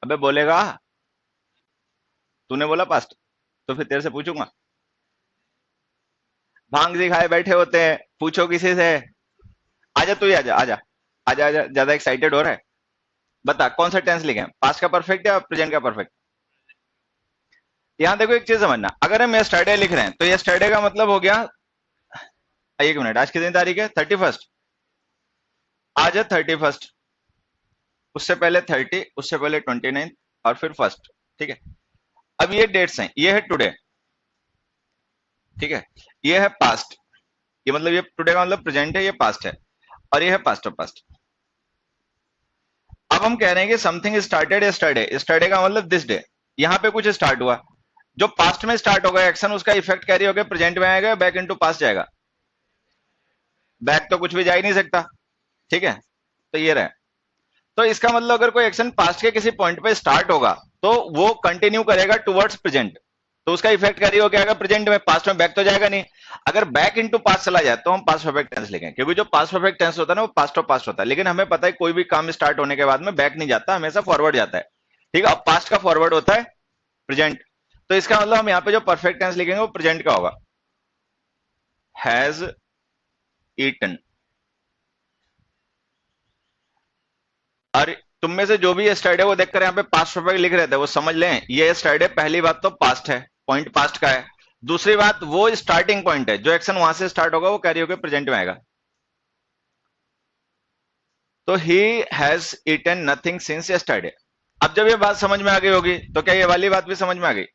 अबे बोलेगा। तूने बोला पास्ट, तो फिर तेरे से पूछूंगा। भांग सिखाए बैठे होते हैं, पूछो किसी से। आजा तू ही आजा आजा। आजा आजा, ज्यादा एक्साइटेड हो रहा है। बता कौन सा टेंस लिखे, पास्ट का परफेक्ट या प्रेजेंट का परफेक्ट? यहां देखो एक चीज समझना, अगर हम यस्टरडे लिख रहे हैं तो यस्टरडे का मतलब हो गया, एक मिनट, आज कितनी तारीख है? 31st। आज है 31st, उससे पहले 30, उससे पहले 29 और फिर फर्स्ट। ठीक है, अब ये डेट्स हैं, ये है टुडे, ठीक है, ये है पास्ट, ये मतलब ये टुडे का मतलब प्रेजेंट है, ये पास्ट है, और ये है पास्ट ऑफ पास्ट। अब हम कह रहे हैं कि समथिंग स्टार्टेड यस्टरडे, यस्टरडे का मतलब दिस डे, यहां पे कुछ स्टार्ट हुआ, जो पास्ट में स्टार्ट होगा एक्शन, उसका इफेक्ट कैरी होकर प्रेजेंट में आएगा, बैक इनटू पास्ट जाएगा? बैक तो कुछ भी जा ही नहीं सकता, ठीक है, तो ये रहे। तो इसका मतलब अगर कोई एक्शन पास्ट के किसी पॉइंट पे स्टार्ट होगा तो वो कंटिन्यू करेगा टुवर्ड्स प्रेजेंट, तो उसका इफेक्ट कैरी हो क्या, प्रेजेंट में, पास्ट में बैक तो जाएगा नहीं। अगर बैक इनटू पास्ट चला जाए तो हम पास्ट परफेक्ट टेंस लिखें, क्योंकि जो पास्ट परफेक्ट टेंस होता है ना वो पास्ट ऑफ पास्ट होता है, लेकिन हमें पता है कोई भी काम स्टार्ट होने के बाद में बैक नहीं जाता, हमेशा फॉरवर्ड जाता है। ठीक है, अब पास्ट का फॉरवर्ड होता है प्रेजेंट, तो इसका मतलब हम यहाँ पे जो परफेक्ट टेंस लिखेंगे वो प्रेजेंट का होगा, हैज ईटन। और तुम में से जो भी यस्टरडे वो देखकर यहाँ पे पास्ट परफेक्ट लिख रहे थे वो समझ लें, ये यस्टरडे पहली बात तो पास्ट है, पॉइंट पास्ट का है। दूसरी बात, वो स्टार्टिंग पॉइंट है, जो एक्शन वहां से स्टार्ट होगा वो कैरी होकर प्रेजेंट में आएगा। तो he has eaten nothing since yesterday. अब जब ये बात समझ में आ गई होगी तो क्या ये वाली बात भी समझ में आ गई?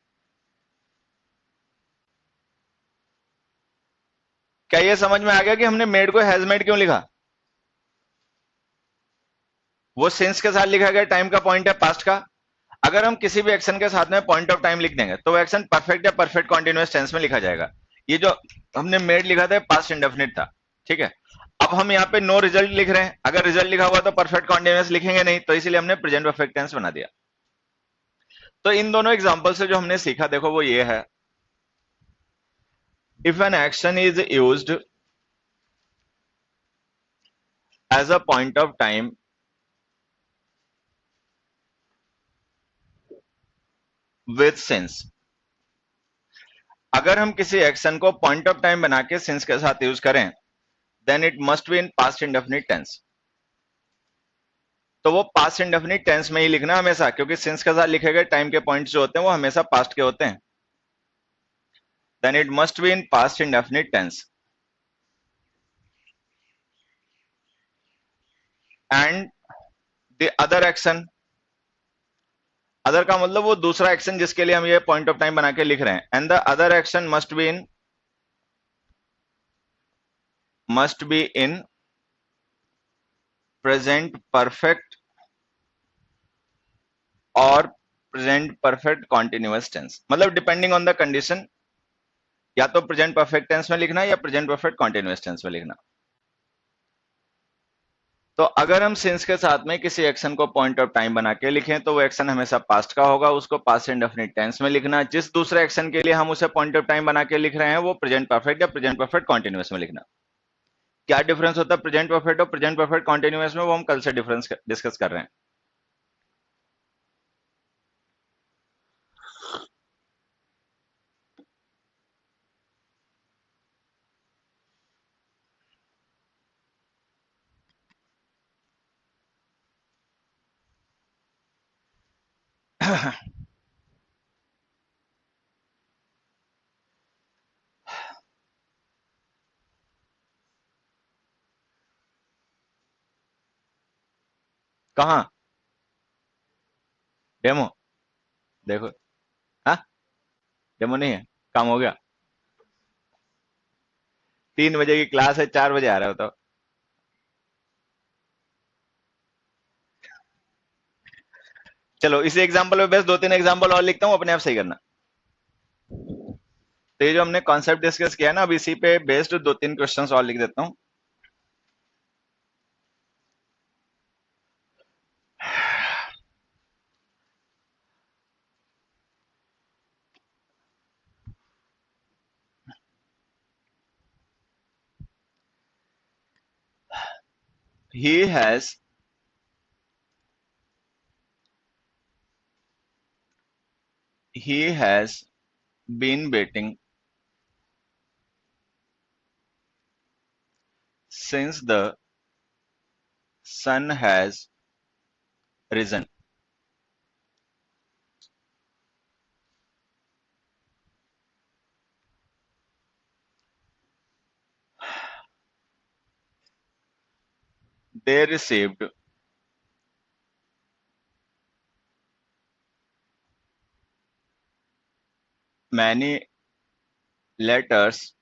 क्या ये समझ में आ गया कि हमने मेड को हैज मेड क्यों लिखा? वो सिंस के साथ लिखा गया टाइम का पॉइंट है पास्ट का। अगर हम किसी भी एक्शन के साथ में पॉइंट ऑफ टाइम लिख देंगे तो वो एक्शन परफेक्ट या परफेक्ट कॉन्टिन्यूअस टेंस में लिखा जाएगा। ये जो हमने मेड लिखा था पास्ट इंडेफिनिट था, ठीक है। अब हम यहाँ पे नो रिजल्ट लिख रहे हैं, अगर रिजल्ट लिखा हुआ तो परफेक्ट कॉन्टिन्यूअस लिखेंगे नहीं, तो इसीलिए हमने प्रेजेंट परफेक्ट टेंस बना दिया। तो इन दोनों एग्जाम्पल से जो हमने सीखा देखो वो ये है, if an action is used as a point of time with since, अगर हम किसी एक्शन को पॉइंट ऑफ टाइम बना के सिंस के साथ यूज करें then it must be in past indefinite tense. तो वो पास्ट इंडेफिनिट टेंस में ही लिखना हमेशा, क्योंकि सिंस के साथ लिखे गए टाइम के पॉइंट्स जो होते हैं वो हमेशा पास्ट के होते हैं। Then it must be in past indefinite tense and the other action, other का मतलब वो दूसरा एक्शन जिसके लिए हम ये पॉइंट ऑफ टाइम बना के लिख रहे हैं, and the other action must be in present perfect और प्रेजेंट परफेक्ट कॉन्टिन्यूअस टेंस। मतलब डिपेंडिंग ऑन द कंडीशन, या तो प्रेजेंट परफेक्ट टेंस में लिखना या प्रेजेंट परफेक्ट कॉन्टिन्यूअस टेंस में लिखना। तो अगर हम सिंस के साथ में किसी एक्शन को पॉइंट ऑफ टाइम बना के लिखें तो वो एक्शन हमेशा पास्ट का होगा, उसको पास्ट इंडेफिनिट टेंस में लिखना। जिस दूसरे एक्शन के लिए हम उसे पॉइंट ऑफ टाइम बना के लिख रहे हैं वो प्रेजेंट परफेक्ट या प्रेजेंट परफेक्ट कॉन्टिन्यूअस में लिखना। क्या डिफरेंस होता है प्रेजेंट परफेक्ट और प्रेजेंट परफेक्ट कॉन्टिन्यूअस में, वो हम कल से डिफरेंस डिस्कस कर रहे हैं। कहाँ डेमो? देखो, हाँ डेमो नहीं है, काम हो गया। 3 बजे की क्लास है, 4 बजे आ रहे हो तो। चलो इसी एग्जाम्पल में बस 2-3 एग्जाम्पल और लिखता हूँ, अपने आप सही करना। तो ये जो हमने कॉन्सेप्ट डिस्कस किया ना, अब इसी पे बेस्ड 2-3 क्वेश्चंस और लिख देता हूँ। he has he has been waiting since the sun has risen. They received many letters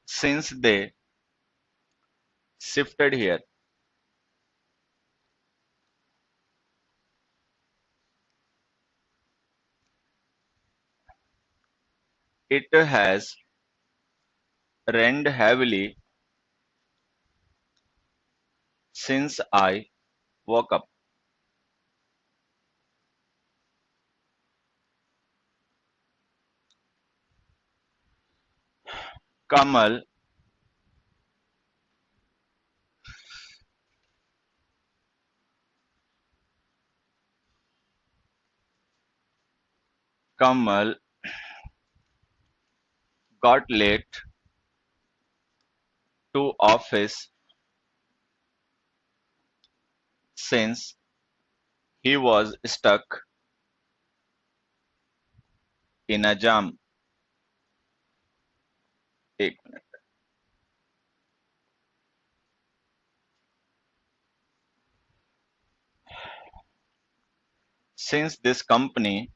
since they shifted here. It has rained heavily since I woke up. Kamal Kamal got late to office since he was stuck in a jam. एक minute, since this company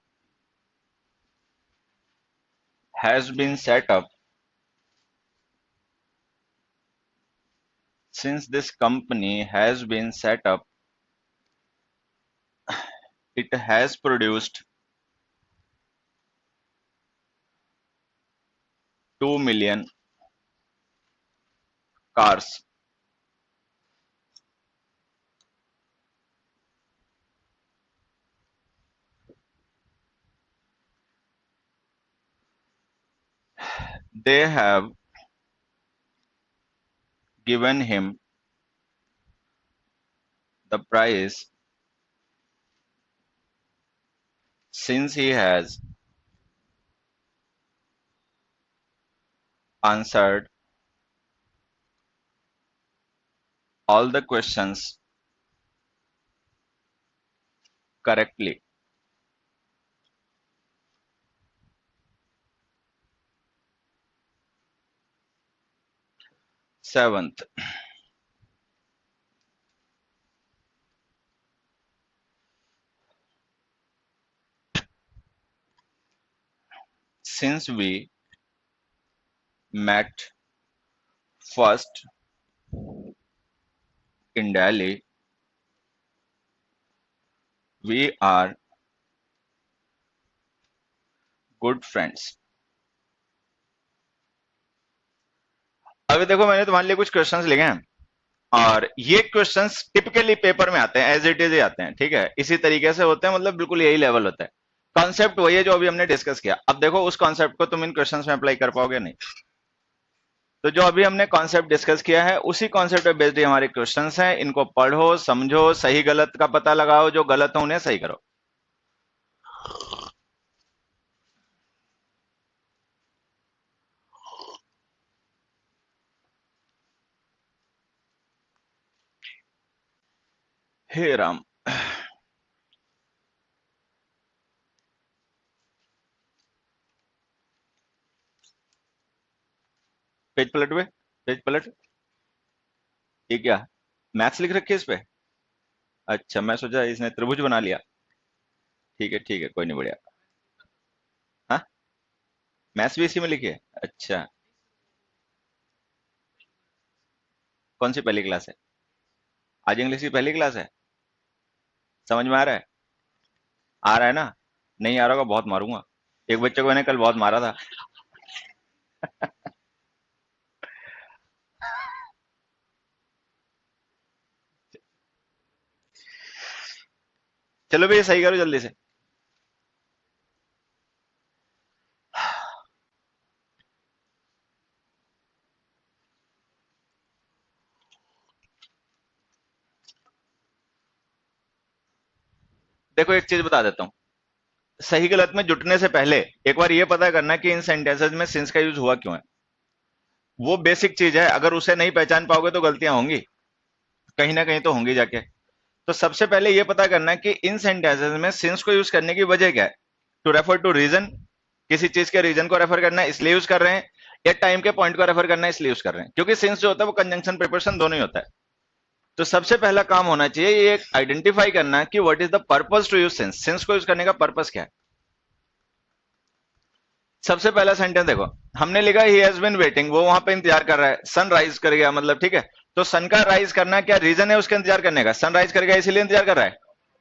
has been set up, since this company has been set up, it has produced 2 million cars. They have given him the prize since he has answered all the questions correctly. Seventh, since we met first in Delhi, we are good friends. अभी देखो मैंने तुम्हारे लिए कुछ questions लिखे हैं और ये क्वेश्चंस टिपिकली पेपर में आते हैं, एज इट इज ही आते हैं, ठीक है, इसी तरीके से होते हैं, मतलब बिल्कुल यही लेवल होता है। कॉन्सेप्ट वही है जो अभी हमने डिस्कस किया। अब देखो उस कॉन्सेप्ट को तुम इन क्वेश्चंस में अप्लाई कर पाओगे नहीं। तो जो अभी हमने कॉन्सेप्ट डिस्कस किया है उसी कॉन्सेप्ट पे बेस्ड हमारे क्वेश्चंस हैं। इनको पढ़ो, समझो, सही गलत का पता लगाओ, जो गलत हो उन्हें सही करो। हे राम, पेज पलट हुए, पेज पलट। ये क्या मैथ्स लिख रखे इस पे? अच्छा, मैं सोचा इसने त्रिभुज बना लिया। ठीक है, कोई नहीं, बढ़िया। हाँ, मैथ्स भी इसी में लिखी है? अच्छा, कौन सी पहली क्लास है? आज इंग्लिश की पहली क्लास है? समझ में आ रहा है? आ रहा है ना? नहीं आ रहा होगा बहुत मारूंगा। एक बच्चे को मैंने कल बहुत मारा था। चलो भैया सही करो जल्दी से। देखो एक चीज बता देता हूँ, सही गलत में जुटने से पहले एक बार ये पता करना कि इन सेंटेंसेस में सिंस का यूज हुआ क्यों है। वो बेसिक चीज है, अगर उसे नहीं पहचान पाओगे तो गलतियां होंगी, कहीं ना कहीं तो होंगी जाके। तो सबसे पहले ये पता करना कि इन सेंटेंसेस में सिंस को यूज करने की वजह क्या है। टू रेफर टू रीजन, किसी चीज के रीजन को रेफर करना है इसलिए यूज कर रहे हैं, या टाइम के पॉइंट को रेफर करना है इसलिए यूज कर रहे हैं, क्योंकि सिंस जो होता है वो कंजंक्शन प्रिपोजिशन दोनों ही होता है। तो सबसे पहला काम होना चाहिए ये आइडेंटिफाई करना कि what is the purpose to use since, since को यूज करने का पर्पस क्या है। सबसे पहला सेंटेंस देखो, हमने लिखा ही हैज बीन वेटिंग, वो वहां पे इंतजार कर रहा है, सन राइज कर गया, मतलब ठीक है। तो सन का राइज करना क्या रीजन है उसके इंतजार करने का? सन राइज कर गया इसलिए इंतजार कर रहा है?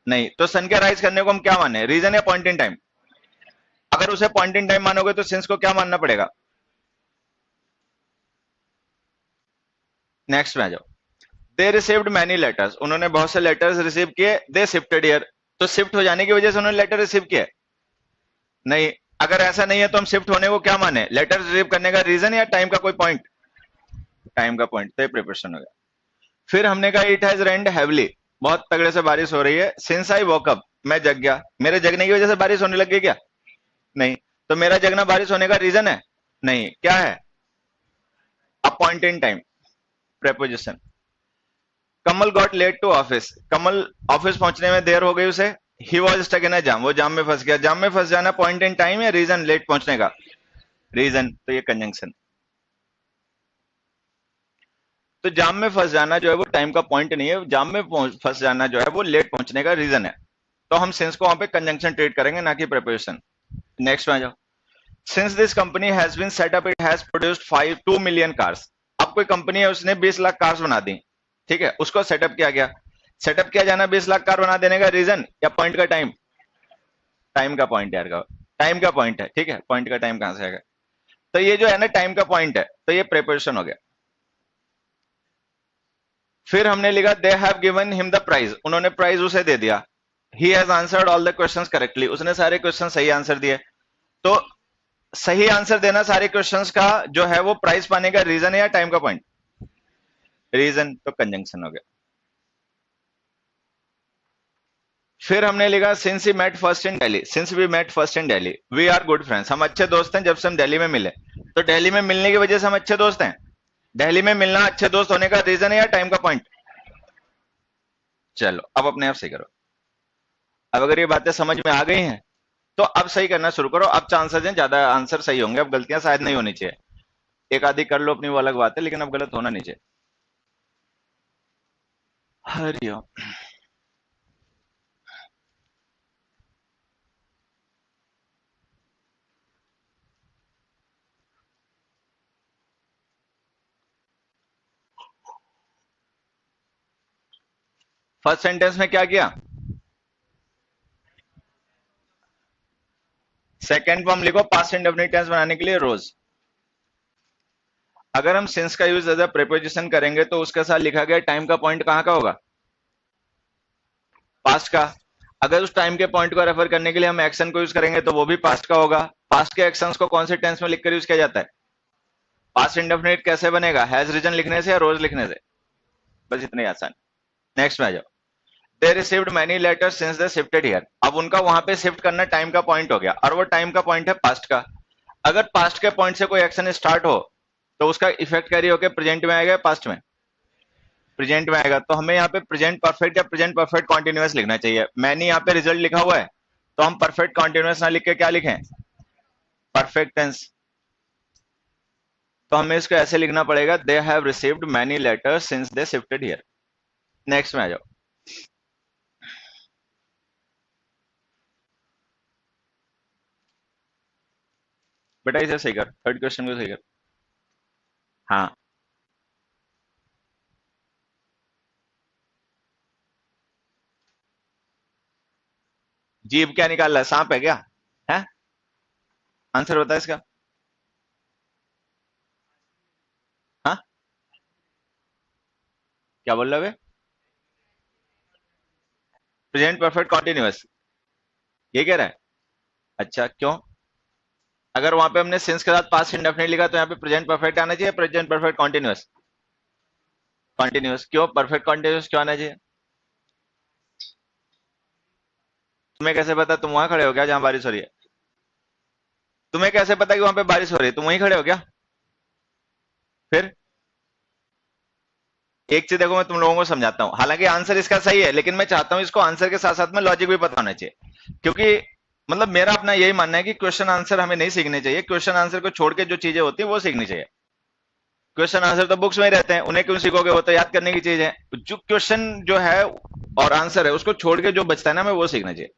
नहीं। तो सन के राइज करने को हम क्या माने, रीजन या पॉइंट इन टाइम? अगर उसे पॉइंट इन टाइम मानोगे तो सिंस को क्या मानना पड़ेगा? नेक्स्ट में आ जाओ। दे रिसीव्ड मैनी लेटर्स, उन्होंने बहुत से लेटर्स रिसीव किए। दे शिफ्टेड हियर, तो शिफ्ट हो जाने की वजह से उन्होंने लेटर रिसीव किए? नहीं। अगर ऐसा नहीं है तो हम शिफ्ट होने को क्या माने, लेटर रिसीव करने का रीजन या टाइम का कोई पॉइंट? टाइम का पॉइंट, तो प्रिपरेशन हो गया। फिर हमने कहा इट हैज रेन्ड हैवली, बहुत तगड़े से बारिश हो रही है। सिंस आई वोक अप, मैं जग गया, मेरे जगने की वजह से बारिश होने लग गई क्या? नहीं। तो मेरा जगना बारिश होने का रीजन है? नहीं। क्या है? A point in time, preposition. Kamal got late to office, Kamal office पहुंचने में देर हो गई उसे। ही वॉज स्टक इन अ जाम, वो जाम में फंस गया। जाम में फंस जाना पॉइंट इन टाइम या रीजन लेट पहुंचने का? रीजन, तो ये कंजंक्शन। तो जाम में फंस जाना जो है वो टाइम का पॉइंट नहीं है, जाम में फंस जाना जो है वो लेट पहुंचने का रीजन है। तो हम सिंस को वहां पे कंजंक्शन ट्रीट करेंगे, ना कि प्रीपोजिशन। नेक्स्ट में आ जाओ। Since this company has been set up it has produced 2 million cars. अब कोई कंपनी है, उसने 20 लाख कार्स बना दी, ठीक है, उसको सेटअप किया गया। सेटअप किया जाना 20 लाख कार बना देने का रीजन या पॉइंट का टाइम? टाइम का पॉइंट यार, टाइम का पॉइंट है, ठीक है, पॉइंट का टाइम कहां से आएगा? तो ये जो है ना टाइम का पॉइंट है, तो ये प्रीपोजिशन हो गया। फिर हमने लिखा they have given him the prize, उन्होंने प्राइज उसे दे दिया। He has answered all the questions correctly, उसने सारे क्वेश्चन सही आंसर दिए। तो सही आंसर देना सारे क्वेश्चंस का जो है वो प्राइज पाने का रीजन है या टाइम का पॉइंट? रीजन, तो कंजंक्शन हो गया। फिर हमने लिखा since we met first in Delhi, since we met first in Delhi we are good friends, हम अच्छे दोस्त हैं जब से हम दिल्ली में मिले। तो दिल्ली में मिलने की वजह से हम अच्छे दोस्त हैं। दिल्ली में मिलना अच्छे दोस्त होने का रीजन है या टाइम का पॉइंट? चलो अब अपने आप सही करो। अब अगर ये बातें समझ में आ गई हैं तो अब सही करना शुरू करो। अब चांसेस हैं ज्यादा आंसर सही होंगे, अब गलतियां शायद नहीं होनी चाहिए। एक आधी कर लो अपनी, वो अलग बात है, लेकिन अब गलत होना नहीं चाहिए। हरिओम। फर्स्ट सेंटेंस में क्या किया? सेकेंड फॉर्म लिखो पास्ट इंडेफिनिट टेंस बनाने के लिए रोज। अगर हम सिंस का यूज एज अ प्रीपोजिशन करेंगे तो उसके साथ लिखा गया टाइम का पॉइंट कहां का होगा? पास्ट का। अगर उस टाइम के पॉइंट को रेफर करने के लिए हम एक्शन को यूज करेंगे तो वो भी पास्ट का होगा। पास्ट के एक्शंस को कौन से टेंस में लिखकर यूज किया जाता है? पास्ट इंडेफिनिट कैसे बनेगा? हैज रीजन लिखने से या रोज लिखने से? बस इतने आसान। नेक्स्ट में आ जाओ। They received many letters since they shifted here, अब उनका वहां पे शिफ्ट करना टाइम का पॉइंट हो गया, और वो टाइम का पॉइंट है पास्ट का। अगर पास्ट के पॉइंट से कोई एक्शन स्टार्ट हो तो उसका इफेक्ट कैरी होकर प्रेजेंट में आएगा, पास्ट में? प्रेजेंट में आएगा। तो हमें यहाँ पे प्रेजेंट परफेक्ट या प्रेजेंट परफेक्ट कॉन्टिन्यूअस लिखना चाहिए। मैंने यहाँ पे रिजल्ट लिखा हुआ है, तो हम परफेक्ट कॉन्टिन्यूअस ना लिख के क्या लिखें? Perfect tense. तो हमें इसको ऐसे लिखना पड़ेगा, they have received many letters since they shifted here. Next में आ जाओ। बेटा इसे सही कर, थर्ड क्वेश्चन को सही कर। हाँ, जीभ क्या निकाल रहा है? सांप है क्या? है? आंसर बता इसका। हाँ, क्या बोल रहे हो? प्रेजेंट परफेक्ट कॉन्टिन्यूअस, ये कह रहा है? अच्छा, क्यों? अगर वहां पे हमने सिंस के साथ पास्ट इंडेफिनिट लिखा तो यहाँ पे प्रेजेंट परफेक्ट आना चाहिए, प्रेजेंट परफेक्ट कॉन्टिन्यूअस? कॉन्टिन्यूअस क्यों? परफेक्ट कॉन्टिन्यूअस क्यों आना चाहिए? तुम्हें कैसे पता? तुम वहां खड़े हो क्या जहां बारिश हो रही है? तुम्हें कैसे पता कि वहां पे बारिश हो रही है? तुम वहीं खड़े हो क्या? फिर एक चीज देखो, मैं तुम लोगों को समझाता हूँ। हालांकि आंसर इसका सही है, लेकिन मैं चाहता हूँ इसको आंसर के साथ साथ में लॉजिक भी पता होना चाहिए। क्योंकि मतलब मेरा अपना यही मानना है कि क्वेश्चन आंसर हमें नहीं सीखने चाहिए, क्वेश्चन आंसर को छोड़ के जो चीजें होती है वो सीखनी चाहिए। क्वेश्चन आंसर तो बुक्स में ही रहते हैं, उन्हें क्यों सीखोगे? वो तो याद करने की चीज है। जो क्वेश्चन जो है और आंसर है उसको छोड़ के जो बचता है ना, हमें वो सीखना चाहिए।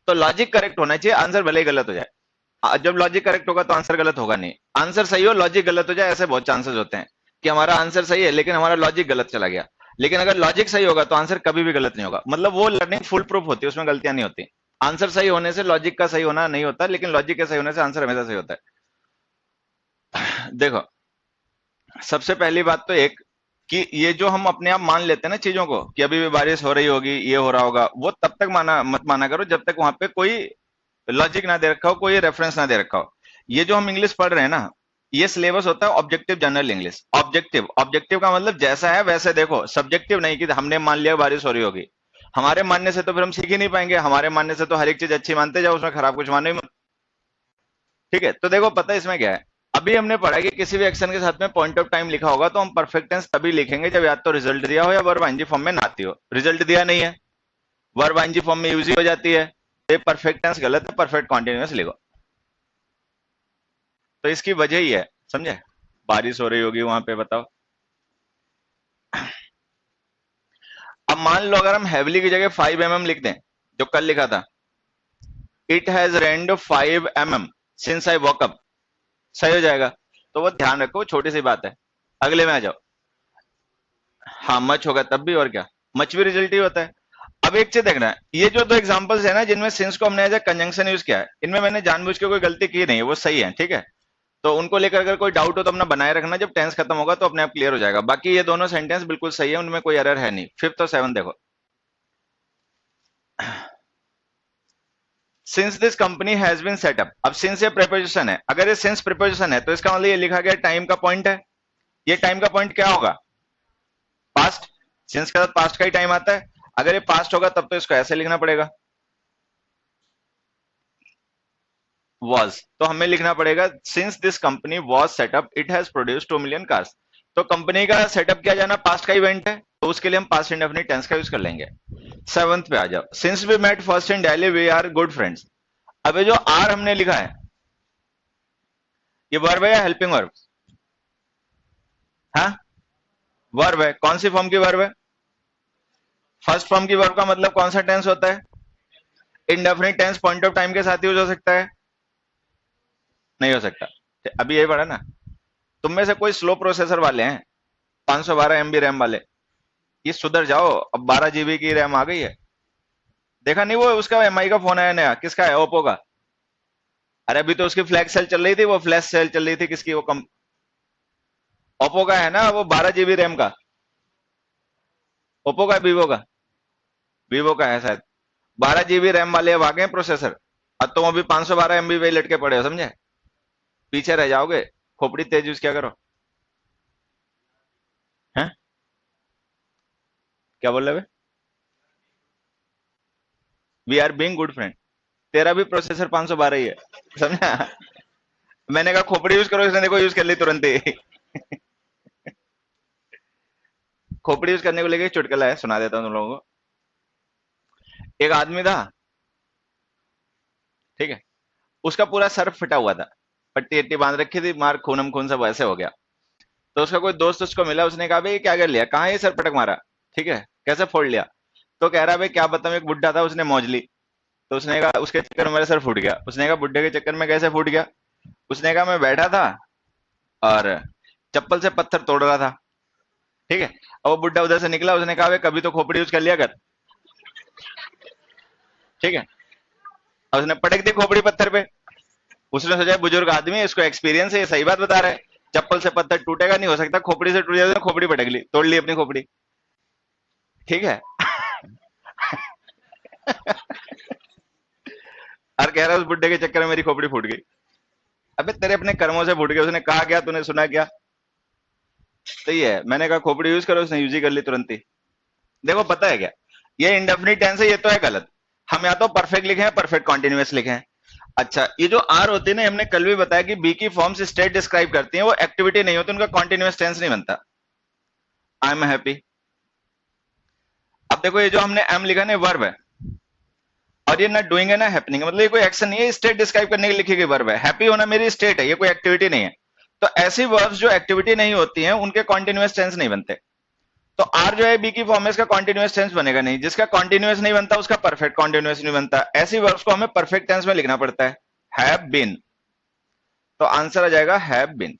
तो लॉजिक करेक्ट होना चाहिए, आंसर भले ही गलत हो जाए। जब लॉजिक करेक्ट होगा तो आंसर गलत होगा नहीं। आंसर सही हो, लॉजिक गलत हो जाए, ऐसे बहुत चांसेस होते हैं कि हमारा आंसर सही है लेकिन हमारा लॉजिक गलत चला गया। लेकिन अगर लॉजिक सही होगा तो आंसर कभी भी गलत नहीं होगा। मतलब वो लर्निंग फुल प्रूफ होती है, उसमें गलतियां नहीं होती। आंसर सही होने से लॉजिक का सही होना नहीं होता, लेकिन लॉजिक के सही होने से आंसर हमेशा सही होता है। देखो, सबसे पहली बात तो एक कि ये जो हम अपने आप मान लेते हैं ना चीजों को कि अभी भी बारिश हो रही होगी, ये हो रहा होगा, वो तब तक मत माना करो जब तक वहां पे कोई लॉजिक ना दे रखा हो, कोई रेफरेंस ना दे रखा हो। ये जो हम इंग्लिश पढ़ रहे हैं ना, ये सिलेबस होता है objective general English. Objective, objective का मतलब जैसा है वैसे देखो, सब्जेक्टिव नहीं कि हमने मान लिया बारिश हो रही होगी। हमारे मानने से तो फिर हम सीख ही नहीं पाएंगे। हमारे मानने से तो हर एक चीज अच्छी मानते जाओ, उसमें खराब कुछ मानो ही मत। ठीक है, तो देखो पता है इसमें क्या है। अभी हमने पढ़ा कि किसी भी एक्शन के साथ में पॉइंट ऑफ टाइम लिखा होगा तो हम परफेक्ट टेंस तभी लिखेंगे जब या तो रिजल्ट दिया हो या वर्ब आईएनजी फॉर्म में ना आती हो। रिजल्ट दिया नहीं है, वर्ब आईएनजी फॉर्म में यूज हो जाती है, तो परफेक्ट टेंस गलत है, परफेक्ट कॉन्टिन्यूअस लिखो। तो इसकी वजह ही है, समझे? बारिश हो रही होगी वहां पे, बताओ। अब मान लो अगर हम हैवली की जगह 5 mm लिख दें जो कल लिखा था, it has rained 5 mm since I walk up, सही हो जाएगा। तो वो ध्यान रखो, छोटी सी बात है। अगले में आ जाओ। हाँ मच होगा तब भी, और क्या, मच भी रिजल्ट ही होता है। अब एक चीज देखना है, ये जो दो एग्जांपल्स है ना जिनमें सिंस को हमने एज ए कंजंक्शन यूज किया है, इनमें मैंने जानबूझ के कोई गलती की नहीं है, वो सही है, ठीक है। तो उनको लेकर अगर कोई डाउट हो तो अपना बनाए रखना, जब टेंस खत्म होगा तो अपने आप क्लियर हो जाएगा। बाकी ये दोनों सेंटेंस बिल्कुल सही है, उनमें कोई एरर है नहीं। फिफ्थ और सेवन देखो, since this company has been setup. अब सिंस ये प्रीपोजिशन है, अगर ये सिंस प्रीपोजिशन है तो इसका मतलब ये लिखा गया टाइम का पॉइंट है। ये टाइम का पॉइंट क्या होगा, पास्ट। सिंस के साथ पास्ट का ही टाइम आता है। अगर ये पास्ट होगा तब तो इसको ऐसे लिखना पड़ेगा, was, तो हमें लिखना पड़ेगा since this company was setup it has produce 2 million cars. तो कंपनी का सेटअप किया जाना पास्ट का इवेंट है, तो उसके लिए हम पास्ट इंडेफिनिट टेंस का यूज कर लेंगे। सेवंथ पे आ जाओ, since we met first in Delhi we are good friends. अब ये जो आर हमने लिखा है, ये वर्ब है या हेल्पिंग वर्ब? हाँ वर्ब है। कौन सी फॉर्म की वर्ब है? फर्स्ट फॉर्म की वर्ब का मतलब कौन सा टेंस होता है? Indefinite tense point of time के साथ यूज हो सकता है? नहीं हो सकता। अभी यही पढ़ा ना। तुम में से कोई स्लो प्रोसेसर वाले हैं, 512 MB रैम वाले, ये सुधर जाओ। अब 12 GB की रैम आ गई है। देखा नहीं वो उसका एमआई का फोन आया नया, किसका है? ओप्पो का। अरे अभी तो उसकी फ्लैश सेल चल रही थी, वो फ्लैश सेल चल रही थी किसकी, वो कम ओप्पो का है ना, वो 12 GB रैम का। ओप्पो का, वीवो का? वीवो का है शायद। 12 GB रैम वाले अब आ गए प्रोसेसर। अब तुम अभी 512 MB पे लटके पड़े हो, समझे? पीछे रह जाओगे। खोपड़ी तेज यूज क्या करो। हैं? क्या बोल रहे? We are being good friend. तेरा भी प्रोसेसर 512 ही है, समझा? मैंने कहा खोपड़ी यूज करो, इसने देखो यूज कर ली तुरंत ही। खोपड़ी यूज करने को लेके एक चुटकुला है, सुना देता हूँ तुम लोगों को। एक आदमी था, ठीक है, उसका पूरा सर फटा हुआ था, पट्टी अट्टी बांध रखी थी, मार खूनम खून सब ऐसे हो गया। तो उसका कोई दोस्त उसको मिला, उसने कहा भाई क्या कर लिया, कहाँ ये सर पटक मारा, ठीक है, कैसे फोड़ लिया? तो कह रहा भाई क्या बताऊं, एक बुड्ढा था उसने मौज ली। तो उसने कहा उसके चक्कर में मेरा सर फूट गया। उसने कहा बुड्ढे के चक्कर में कैसे फूट गया? उसने कहा मैं बैठा था और चप्पल से पत्थर तोड़ रहा था, ठीक है। और वो बुड्ढा उधर से निकला, उसने कहा भाई कभी तो खोपड़ी यूज कर लिया कर, ठीक है। और उसने पटक दी खोपड़ी पत्थर पे। उसने सोचा बुजुर्ग आदमी है, इसको एक्सपीरियंस है, ये सही बात बता रहा है, चप्पल से पत्थर टूटेगा नहीं, हो सकता खोपड़ी से टूट जाए। तो खोपड़ी पटक ली, तोड़ ली अपनी खोपड़ी, ठीक है। और कह रहा है उस बुड्ढे के चक्कर में मेरी खोपड़ी फूट गई। अबे तेरे अपने कर्मों से फूट गई, उसने कहा क्या, तूने सुना क्या? सही है, मैंने कहा खोपड़ी यूज करो, उसने यूज ही कर ली तुरंत ही। देखो पता है क्या, ये इंडेफिनिट टेंस है, ये तो है गलत। हम या तो परफेक्ट लिखे हैं, परफेक्ट कॉन्टिन्यूअस लिखे हैं। अच्छा, ये जो आर होती है ना, हमने कल भी बताया कि बी की फॉर्म्स स्टेट डिस्क्राइब करती हैं, वो एक्टिविटी नहीं होती, उनका कॉन्टिन्यूअस टेंस नहीं बनता। I am happy. अब देखो ये जो हमने एम लिखा ना, वर्ब है, और ये ना डूइंग है ना हैपनिंग है, मतलब ये कोई एक्शन नहीं है, स्टेट डिस्क्राइब करने के लिए लिखी गई वर्ब है। हैप्पी होना मेरी स्टेट है, ये कोई एक्टिविटी नहीं है। तो ऐसी वर्ब्स जो एक्टिविटी नहीं होती हैं उनके कॉन्टिन्यूअस टेंस नहीं बनते। तो आर जो है बी की फॉर्म में, इसका कॉन्टिन्यूअस टेंस बनेगा नहीं, जिसका कॉन्टिन्यूअस नहीं बनता उसका परफेक्ट कॉन्टिन्यूअस नहीं बनता। ऐसी वर्ब्स को हमें परफेक्ट टेंस में लिखना पड़ता है। हैव बीन, तो आंसर आ जाएगा हैव बीन।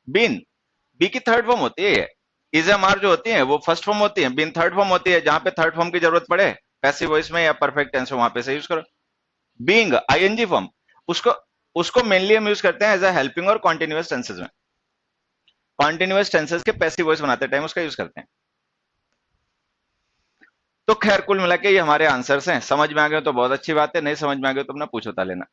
बीन, बी की थर्ड फॉर्म होती है। इज एम आर जो होती है वो फर्स्ट फॉर्म होती है, बीन थर्ड फॉर्म होती है। जहां पे थर्ड फॉर्म की जरूरत पड़े पैसिव वॉइस में या परफेक्ट टेंस में, वहां पे से यूज करो। बीइंग आईएनजी फॉर्म, उसको उसको मेनली हम यूज करते हैं एज अ हेल्पिंग और कॉन्टिन्यूअस टेंसेस में। कॉन्टिन्यूअस टेंसेस के पैसिव वॉइस बनाते टाइम उसका यूज करते हैं। तो खैर कुल मिला के ये हमारे आंसर्स हैं। समझ में आ गए तो बहुत अच्छी बात है, नहीं समझ में आ गए तो अपना पूछोता लेना।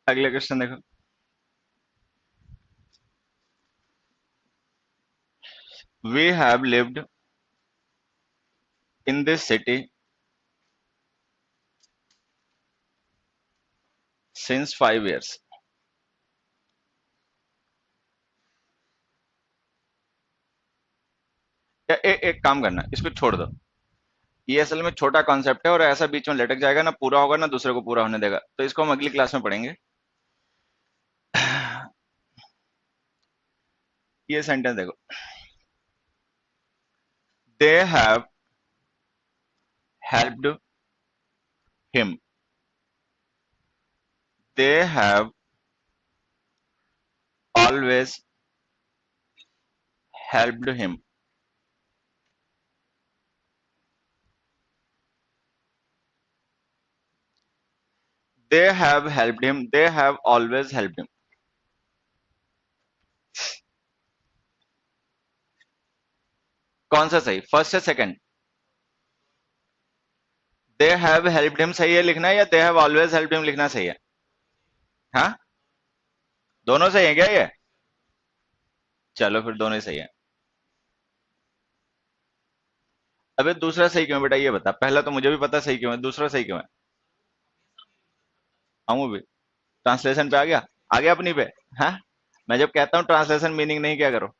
अगले क्वेश्चन देखो। We have lived in this city since 5 years। या एक काम करना, इसको छोड़ दो। ये असल में छोटा कॉन्सेप्ट है और ऐसा बीच में लटक जाएगा, ना पूरा होगा ना दूसरे को पूरा होने देगा, तो इसको हम अगली क्लास में पढ़ेंगे। ये सेंटेंस देखो, they have helped him, they have always helped him. They have helped him, they have always helped him. कौन सा सही, फर्स्ट या second? They have helped him सही है लिखना है, या दे हैव ऑलवेज हेल्प्ड हिम लिखना सही है? हाँ, दोनों सही है क्या ये? चलो फिर दोनों ही सही है। अबे दूसरा सही क्यों है बेटा, ये बता। पहला तो मुझे भी पता सही क्यों है, दूसरा सही क्यों है? आऊं भी ट्रांसलेशन पे आ गया अपनी पे। हाँ, मैं जब कहता हूं ट्रांसलेशन मीनिंग नहीं क्या करो।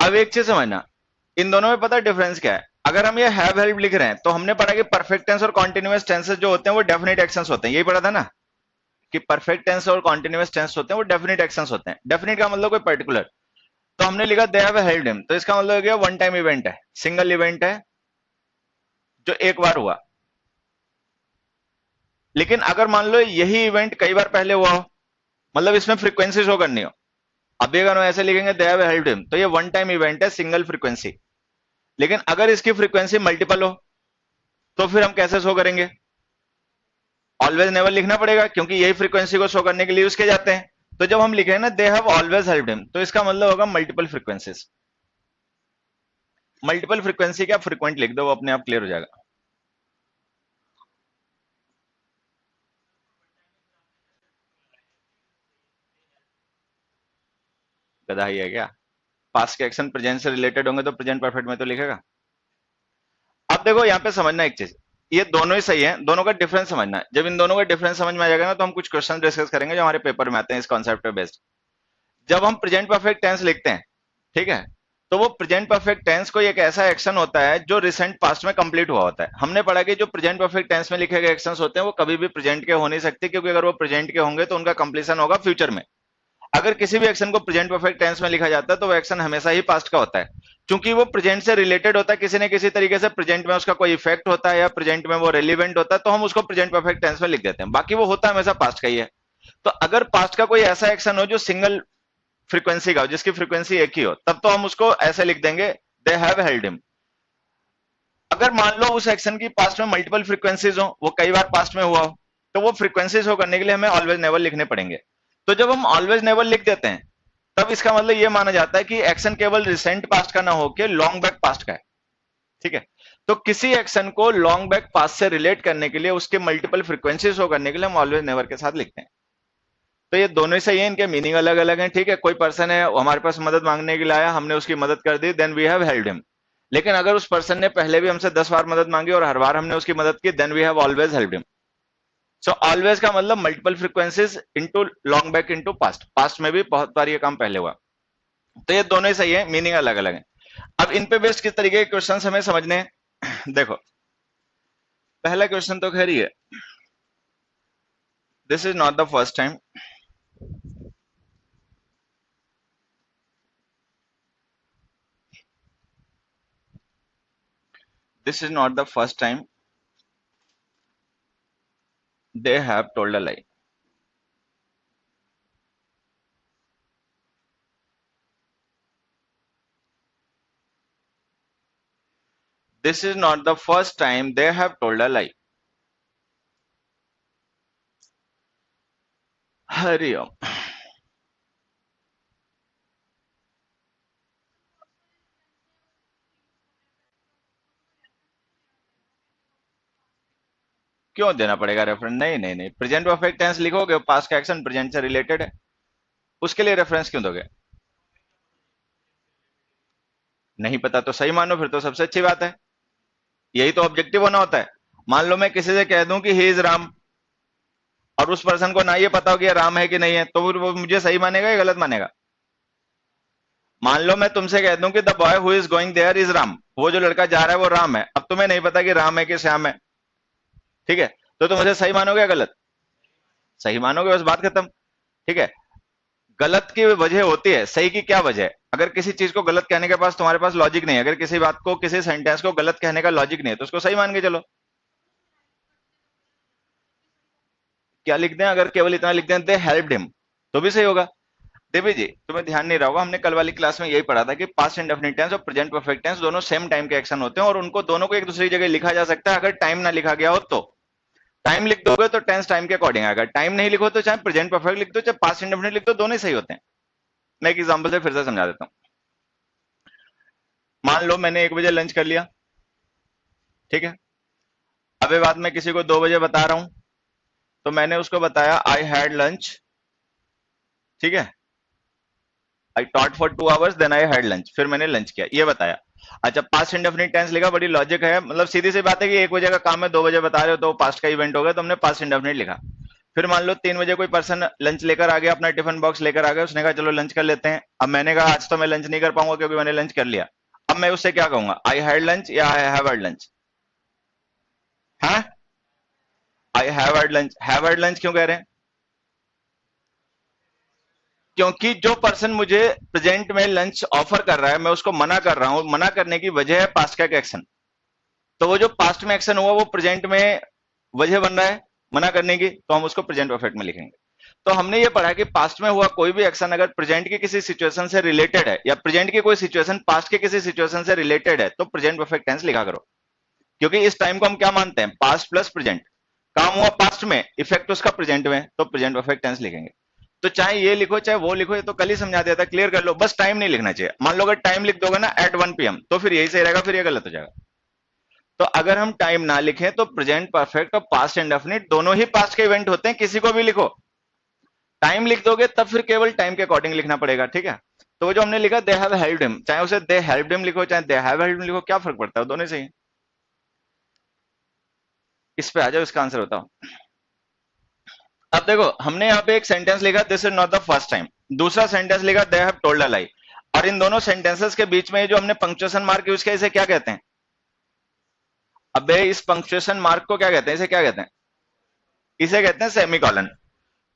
अब एक चीज समझना, इन दोनों में पता डिफरेंस क्या है? अगर हम ये हैव हेल्प लिख रहे हैं तो हमने पढ़ा कि परफेक्ट टेंस और कॉन्टिन्यूअस टेंसेस जो होते हैं वो डेफिनेट एक्शंस होते हैं, यही पढ़ा था ना, कि परफेक्ट टेंस और कॉन्टिन्यूअस टेंस होते हैं वो डेफिनेट एक्शंस होते हैं। डेफिनेट का मतलब कोई पर्टिकुलर। तो हमने लिखा दे हैव हेल्प्ड हिम, तो इसका मतलब क्या, वन टाइम इवेंट है, सिंगल इवेंट है जो एक बार हुआ। लेकिन अगर मान लो यही इवेंट कई बार पहले हुआ हो, मतलब इसमें फ्रीक्वेंसी शो करनी हो, अभी अगर हम ऐसे लिखेंगे दे हैव हेल्प्ड हिम, तो ये वन टाइम इवेंट है, सिंगल फ्रीक्वेंसी। लेकिन अगर इसकी फ्रीक्वेंसी मल्टीपल हो तो फिर हम कैसे शो करेंगे? ऑलवेज नेवर लिखना पड़ेगा, क्योंकि यही फ्रीक्वेंसी को शो करने के लिए यूज किए जाते हैं। तो जब हम लिखे ना दे हैव ऑलवेज हेल्प्ड हिम, तो इसका मतलब होगा मल्टीपल फ्रीक्वेंसीज। मल्टीपल फ्रीक्वेंसी क्या, फ्रीक्वेंट लिख दो, वो अपने आप क्लियर हो जाएगा। गधा ही है क्या? पास्ट के एक्शन प्रेजेंट से रिलेटेड होंगे तो प्रेजेंट परफेक्ट में तो लिखेगा। अब देखो यहाँ पे समझना एक चीज, ये दोनों ही सही है, दोनों का डिफरेंस समझना है। जब इन दोनों का डिफरेंस समझ में आ जाएगा ना, तो हम कुछ क्वेश्चन डिस्कस करेंगे जो हमारे पेपर में आते हैं इस कॉन्सेप्ट पे बेस्ड। जब हम प्रेजेंट परफेक्ट टेंस लिखते हैं, ठीक है, तो वो प्रेजेंट परफेक्ट टेंस कोई एक ऐसा एक्शन होता है जो रिसेंट पास्ट में कंप्लीट हुआ होता है। हमने पढ़ा कि जो प्रेजेंट परफेक्ट टेंस में लिखे गए एक्शंस होते हैं वो कभी भी प्रेजेंट के हो नहीं सकते, क्योंकि अगर वो प्रेजेंट के होंगे तो उनका कंप्लीशन होगा फ्यूचर में। अगर किसी भी एक्शन को प्रेजेंट परफेक्ट टेंस में लिखा जाता है तो वो एक्शन हमेशा ही पास्ट का होता है, क्योंकि वो प्रेजेंट से रिलेटेड होता है किसी न किसी तरीके से, प्रेजेंट में उसका कोई इफेक्ट होता है या प्रेजेंट में वो रेलिवेंट होता है, तो हम उसको प्रेजेंट परफेक्ट टेंस में लिख देते हैं। बाकी वो होता हमेशा पास्ट का ही है। तो अगर पास्ट का कोई ऐसा एक्शन हो जो सिंगल फ्रीक्वेंसी का हो, जिसकी फ्रीक्वेंसी एक ही हो, तब तो हम उसको ऐसे लिख देंगे दे हैव हेल्ड हिम। अगर मान लो उस एक्शन की पास्ट में मल्टीपल फ्रीक्वेंसीज हो, वो कई बार पास्ट में हुआ हो, तो वो फ्रीक्वेंसीज हो करने के लिए हमें ऑलवेज नेवर लिखने पड़ेंगे। तो जब हम ऑलवेज नेवर लिख देते हैं तब इसका मतलब ये माना जाता है कि एक्शन केवल रिसेंट पास्ट का ना होकर लॉन्ग बैक पास्ट का है। ठीक है, तो किसी एक्शन को लॉन्ग बैक पास्ट से रिलेट करने के लिए, उसके मल्टीपल फ्रीक्वेंसी शो करने के लिए हम ऑलवेज नेवर के साथ लिखते हैं। तो ये दोनों ही सही है, इनके मीनिंग अलग अलग हैं। ठीक है, कोई पर्सन है हमारे पास मदद मांगने के लिए आया, हमने उसकी मदद कर दी, then we have held him. लेकिन अगर उस पर्सन ने पहले भी हमसे 10 बार मदद मांगी और हर बार हमने उसकी मदद की, then we have always held him. So always का मतलब multiple frequencies into long back into past, past में भी बहुत बार ये काम पहले हुआ। तो ये दोनों ही सही है, मीनिंग अलग अलग है। अब इन पे बेस्ड किस तरीके के क्वेश्चन हमें समझने हैं देखो, पहला क्वेश्चन तो खैर ही है, this is not the first time this is not the first time they have told a lie. This is not the first time they have told a lie. Hariom. क्यों देना पड़ेगा रेफरेंस? नहीं नहीं नहीं, प्रेजेंट परफेक्ट टेंस लिखोगे, past का action present से related है, उसके लिए रेफरेंस क्यों दोगे? नहीं पता तो सही मानो, फिर तो सबसे अच्छी बात है। यही तो ऑब्जेक्टिव होना होता है। मान लो मैं किसी से कह दूं कि ही इज राम, और उस पर्सन को ना ये पता हो कि ये राम है कि नहीं है, तो वो मुझे सही मानेगा या गलत मानेगा? मान लो मैं तुमसे कह दूं कि the boy who is going there is Ram, वो जो लड़का जा रहा है वो राम है, अब तुम्हें नहीं पता कि राम है कि श्याम है, ठीक है, तो तुम मुझे सही मानोगे या गलत? सही मानोगे, बस बात खत्म। ठीक है। गलत की वजह होती है, सही की क्या वजह है? अगर किसी चीज को गलत कहने के पास तुम्हारे पास लॉजिक नहीं है, अगर किसी बात को, किसी सेंटेंस को गलत कहने का लॉजिक नहीं है, तो उसको सही मान के चलो। क्या लिख दें? अगर केवल इतना लिख दें दे हेल्प्ड हिम, तो भी सही होगा। देवी जी, तुम्हें ध्यान नहीं रहा होगा, हमने कल वाली क्लास में यही पढ़ा था कि पास्ट इंडेफिनिट टेंस और प्रेजेंट परफेक्ट टेंस दोनों सेम टाइम के एक्शन होते हैं, और उनको दोनों को एक दूसरी जगह लिखा जा सकता है अगर टाइम ना लिखा गया हो तो। टाइम लिख दोगे तो टेंस टाइम के अकॉर्डिंग आएगा, टाइम नहीं लिखो तो चाहे प्रेजेंट परफेक्ट लिख दो चाहे पास्ट इंडेफिनिट लिख दो, दोनों ही सही होते हैं। मैं एक एग्जांपल से फिर से समझा देता हूँ। मान लो मैंने 1 बजे लंच कर लिया, ठीक है, अब ये बात मैं किसी को 2 बजे बता रहा हूं, तो मैंने उसको बताया आई हैड लंच, ठीक है, I taught for 2 hours then I had lunch, फिर मैंने लंच किया, ये बताया। अच्छा, पास्ट इंडेफिनिट टेंस लिखा, बड़ी लॉजिक है, मतलब सीधी सी बात है कि 1 बजे का काम है, 2 बजे बता रहे हो तो पास्ट का इवेंट हो गया, तो हमने पास्ट इंडेफिनिट लिखा। फिर मान लो 3 बजे कोई पर्सन लंच लेकर आ गया, अपना टिफिन बॉक्स लेकर आ गया, उसने कहा चलो लंच कर लेते हैं। अब मैंने कहा आज तो मैं लंच नहीं कर पाऊंगा क्योंकि मैंने लंच कर लिया। अब मैं उससे क्या कहूंगा, आई हैड लंच या आई हैव हैड लंच? हाँ, I have had lunch. Have had lunch क्यों कह रहे हैं? क्योंकि जो पर्सन मुझे प्रेजेंट में लंच ऑफर कर रहा है, मैं उसको मना कर रहा हूं, मना करने की वजह है पास्ट का एक्शन, तो वो जो पास्ट में एक्शन हुआ वो प्रेजेंट में वजह बन रहा है मना करने की, तो हम उसको प्रेजेंट परफेक्ट में लिखेंगे। तो हमने ये पढ़ा कि पास्ट में हुआ कोई भी एक्शन अगर प्रेजेंट की किसी सिचुएशन से रिलेटेड है, या प्रेजेंट की कोई सिचुएशन पास्ट के किसी सिचुएशन से रिलेटेड है, तो प्रेजेंट परफेक्ट टेंस लिखा करो। क्योंकि इस टाइम को हम क्या मानते हैं, पास्ट प्लस प्रेजेंट, काम हुआ पास्ट में, इफेक्ट उसका प्रेजेंट में, तो प्रेजेंट परफेक्ट टेंस लिखेंगे। तो चाहे ये लिखो चाहे वो लिखो, ये तो कल ही समझा दिया था, क्लियर कर लो, बस टाइम नहीं लिखना चाहिए। मान लो अगर टाइम लिख दोगे ना एट 1 PM, तो फिर यही सही रहेगा, फिर ये गलत हो जाएगा। तो अगर हम टाइम ना लिखें तो प्रेजेंट परफेक्ट और पास्ट इंडेफिनिट दोनों ही पास्ट के इवेंट होते हैं, किसी को भी लिखो। टाइम लिख दोगे तब फिर केवल टाइम के अकॉर्डिंग लिखना पड़ेगा, ठीक है। तो वो जो हमने लिखा दे हैव हेल्प्ड हिम, चाहे उसे दे हेल्प्ड हिम लिखो चाहे दे हैव हेल्प्ड हिम लिखो, क्या फर्क पड़ता है, दोनों सही है। इस पे आ जाओ, इसका आंसर बताओ। अब देखो, हमने यहाँ पे एक सेंटेंस लिखा this is not the first time, दूसरा सेंटेंस लिखा they have told a lie, और इन दोनों सेंटेंसेस के बीच में जो हमने पंक्चुएशन मार्क यूज किया, इसे क्या कहते हैं? अबे इस पंक्चुएशन मार्क को क्या कहते हैं, इसे क्या कहते हैं? इसे कहते हैं सेमीकोलन।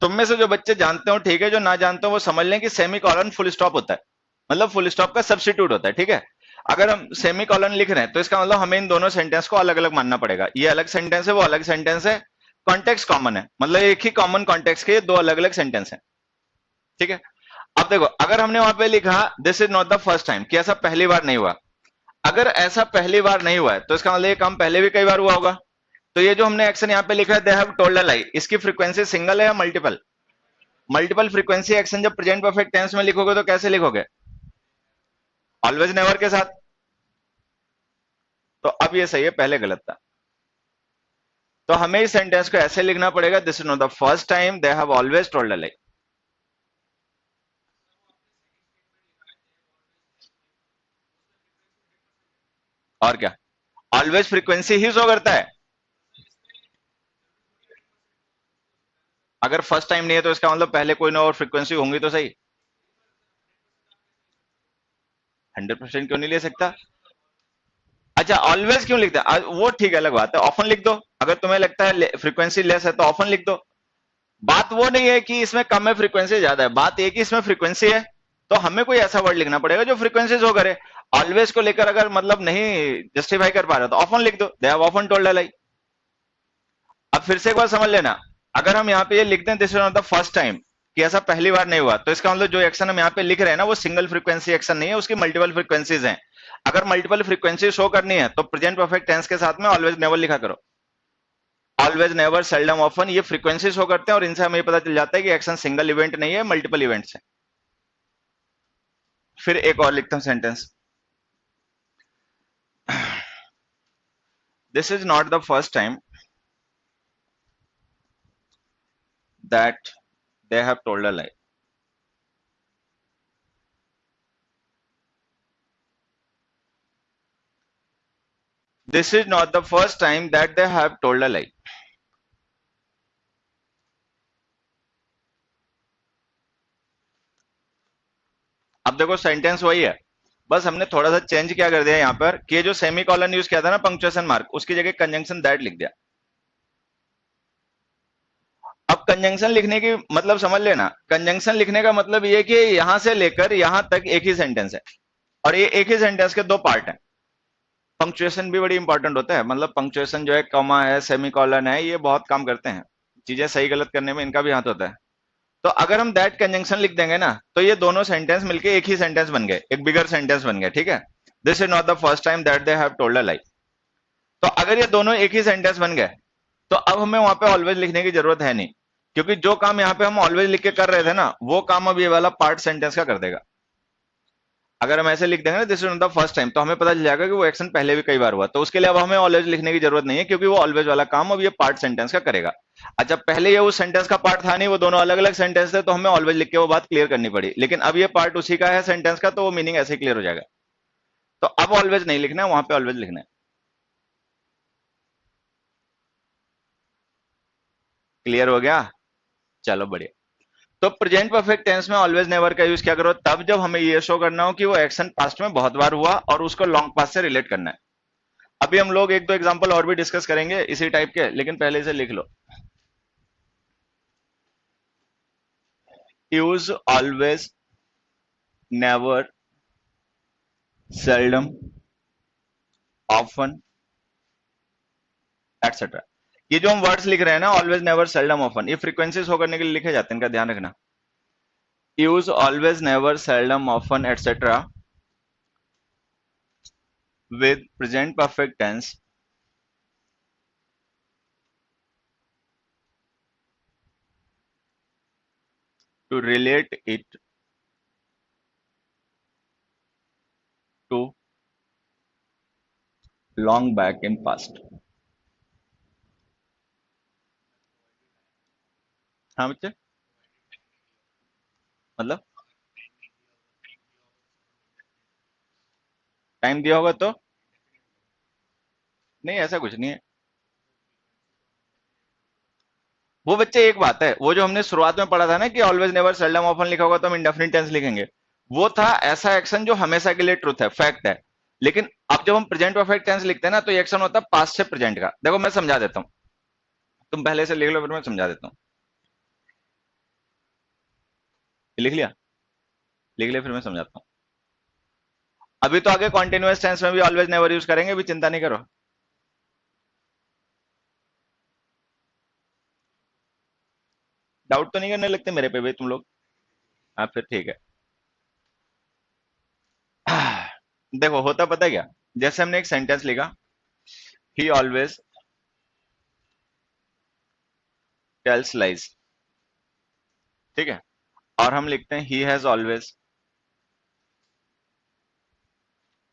तुम में से जो बच्चे जानते हो ठीक है, जो ना जानते हो वो समझ लें कि सेमीकोलन फुल स्टॉप होता है, मतलब फुल स्टॉप का सब्स्टिट्यूट होता है, ठीक है। अगर हम सेमीकोलन लिख रहे हैं तो इसका मतलब हमें इन दोनों सेंटेंस को अलग अलग मानना पड़ेगा, ये अलग सेंटेंस है वो अलग सेंटेंस है, कॉन्टेक्स्ट कॉमन है, मतलब एक ही कॉमन कॉन्टेक्स्ट के दो अलग अलग सेंटेंस है, ठीक है। अब देखो, अगर हमने वहां पे लिखा this is not the first time, कि ऐसा पहली बार नहीं हुआ, अगर ऐसा पहली बार नहीं हुआ है तो इसका मतलब ये काम पहले भी कई बार हुआ होगा। तो ये जो हमने एक्शन यहाँ पे लिखा है दे हैव टोल्ड अ लाई, इसकी फ्रीक्वेंसी सिंगल है या मल्टीपल? मल्टीपल फ्रीक्वेंसी एक्शन जब प्रेजेंट परफेक्ट टेंस में लिखोगे तो कैसे लिखोगे? ऑलवेज नेवर के साथ। तो अब ये सही है, पहले गलत था। तो हमें इस सेंटेंस को ऐसे लिखना पड़ेगा this is not the first time they have always told a lie. और क्या, ऑलवेज फ्रीक्वेंसी ही शो करता है। अगर फर्स्ट टाइम नहीं है तो इसका मतलब पहले कोई ना और फ्रीक्वेंसी होंगी तो सही। 100% क्यों नहीं ले सकता? अच्छा, ऑलवेज क्यों लिखते हैं वो ठीक है, अलग बात है, ऑफन लिख दो। अगर तुम्हें लगता है फ्रीक्वेंसी लेस है तो ऑफन लिख दो। बात वो नहीं है कि इसमें कम है फ्रीक्वेंसी ज्यादा है, बात एक ही इसमें फ्रीक्वेंसी है, तो हमें कोई ऐसा वर्ड लिखना पड़ेगा जो फ्रीक्वेंसी शो करे। ऑलवेज को लेकर अगर मतलब नहीं जस्टिफाई कर पा रहे तो ऑफन लिख दो, they have often told a lie. अब फिर से एक बार समझ लेना, अगर हम यहाँ पे ये लिखते हैं this is not the first time, कि ऐसा पहली बार नहीं हुआ, तो इसका मतलब जो एक्शन हम यहाँ पे लिख रहे हैं ना वो सिंगल फ्रीक्वेंसी एक्शन नहीं है, उसकी मल्टीपल फ्रीक्वेंसीज हैं। अगर मल्टीपल फ्रीक्वेंसी शो करनी है तो प्रेजेंट परफेक्ट टेंस के साथ में ऑलवेज नेवर लिखा करो। ऑलवेज नेवर सेल्डम ऑफन ये फ्रीक्वेंसी शो करते हैं, और इनसे हमें पता चल जाता है कि एक्शन सिंगल इवेंट नहीं है, मल्टीपल इवेंट्स है। फिर एक और लिखता हूं sentence, this is not the first time that they have told a lie. This is not the first time that they have told a lie. अब देखो सेंटेंस वही है, बस हमने थोड़ा सा चेंज क्या कर दिया यहाँ पर कि जो सेमी कॉलन यूज किया था ना पंक्चुएशन मार्क, उसकी जगह कंजंक्शन दैट लिख दिया। अब कंजंक्शन लिखने की मतलब समझ लेना, कंजंक्शन लिखने का मतलब ये कि यहां से लेकर यहां तक एक ही सेंटेंस है, और ये एक ही सेंटेंस के दो पार्ट हैं। पंक्चुएशन भी बड़ी इंपॉर्टेंट होता है, मतलब पंक्चुएशन जो है, कॉमा है, सेमी कॉलन है, ये बहुत काम करते हैं, चीजें सही गलत करने में इनका भी हाथ होता है। तो अगर हम दैट कंजंक्शन लिख देंगे ना, तो ये दोनों सेंटेंस मिलके एक ही सेंटेंस बन गए, एक बिगर सेंटेंस बन गया, ठीक है। This is not the first time that they have told a lie. तो अगर ये दोनों एक ही सेंटेंस बन गए, तो अब हमें वहां पे ऑलवेज लिखने की जरूरत है नहीं, क्योंकि जो काम यहाँ पे हम ऑलवेज लिख के कर रहे थे ना, वो काम अब ये वाला पार्ट सेंटेंस का कर देगा। अगर हम ऐसे लिख देंगे ना, this is not the first time, तो हमें पता चल जाएगा कि वो एक्शन पहले भी कई बार हुआ, तो उसके लिए अब हमें ऑलवेज लिखने की जरूरत नहीं है, क्योंकि वो ऑलवेज वाला काम अब ये पार्ट सेंटेंस का करेगा। अच्छा, पहले ये उस सेंटेंस का पार्ट था नहीं, वो दोनों अलग अलग सेंटेंस थे, तो हमें ऑलवेज लिख के वो बात क्लियर करनी पड़ी, लेकिन अब ये पार्ट उसी का है सेंटेंस का, तो वो मीनिंग ऐसे क्लियर हो जाएगा। तो अब ऑलवेज नहीं लिखना है, वहां पे ऑलवेज लिखना है। क्लियर हो गया? चलो बढ़िया। तो प्रेजेंट परफेक्ट टेंस में ऑलवेज नेवर का यूज क्या करो, तब जब हमें ये शो करना हो कि वो एक्शन पास्ट में बहुत बार हुआ और उसको लॉन्ग पास्ट से रिलेट करना है। अभी हम लोग एक दो एग्जांपल और भी डिस्कस करेंगे इसी टाइप के, लेकिन पहले इसे लिख लो। Use always, never, seldom, often, etcetera. ये जो हम वर्ड्स लिख रहे हैं ना, ऑलवेज, नेवर, सेल्डम, ऑफन, ये फ्रीक्वेंसी शो करने के लिए लिखे जाते हैं, इनका ध्यान रखना। Use always, never, seldom, often, etcetera with present perfect tense to relate it to long back in past। हाँ बच्चे, मतलब टाइम दिया होगा तो नहीं, ऐसा कुछ नहीं है। वो बच्चे एक बात है, वो जो हमने शुरुआत में पढ़ा था ना कि ऑलवेज, नेवर, सेल्डम, ऑफन लिखा होगा तो हम इंडेफिनिट टेंस लिखेंगे, वो था ऐसा एक्शन जो हमेशा के लिए ट्रूथ है, फैक्ट है। लेकिन अब जब हम प्रेजेंट परफेक्ट टेंस लिखते हैं ना, तो ये एक्शन होता है पास्ट से प्रेजेंट का। देखो मैं समझा देता हूँ, तुम पहले से लिख लो, फिर मैं समझा देता हूँ। लिख लिया? लिख लिया, फिर मैं समझाता हूँ। अभी तो आगे कॉन्टिन्यूअस टेंस में भी ऑलवेज, नेवर यूज करेंगे, अभी चिंता नहीं करो। डाउट तो नहीं करने लगते मेरे पे भाई तुम लोग? हाँ फिर ठीक है। देखो होता पता है क्या, जैसे हमने एक सेंटेंस लिखा, ही ऑलवेज टेल्स लाइज, ठीक है, और हम लिखते हैं he has always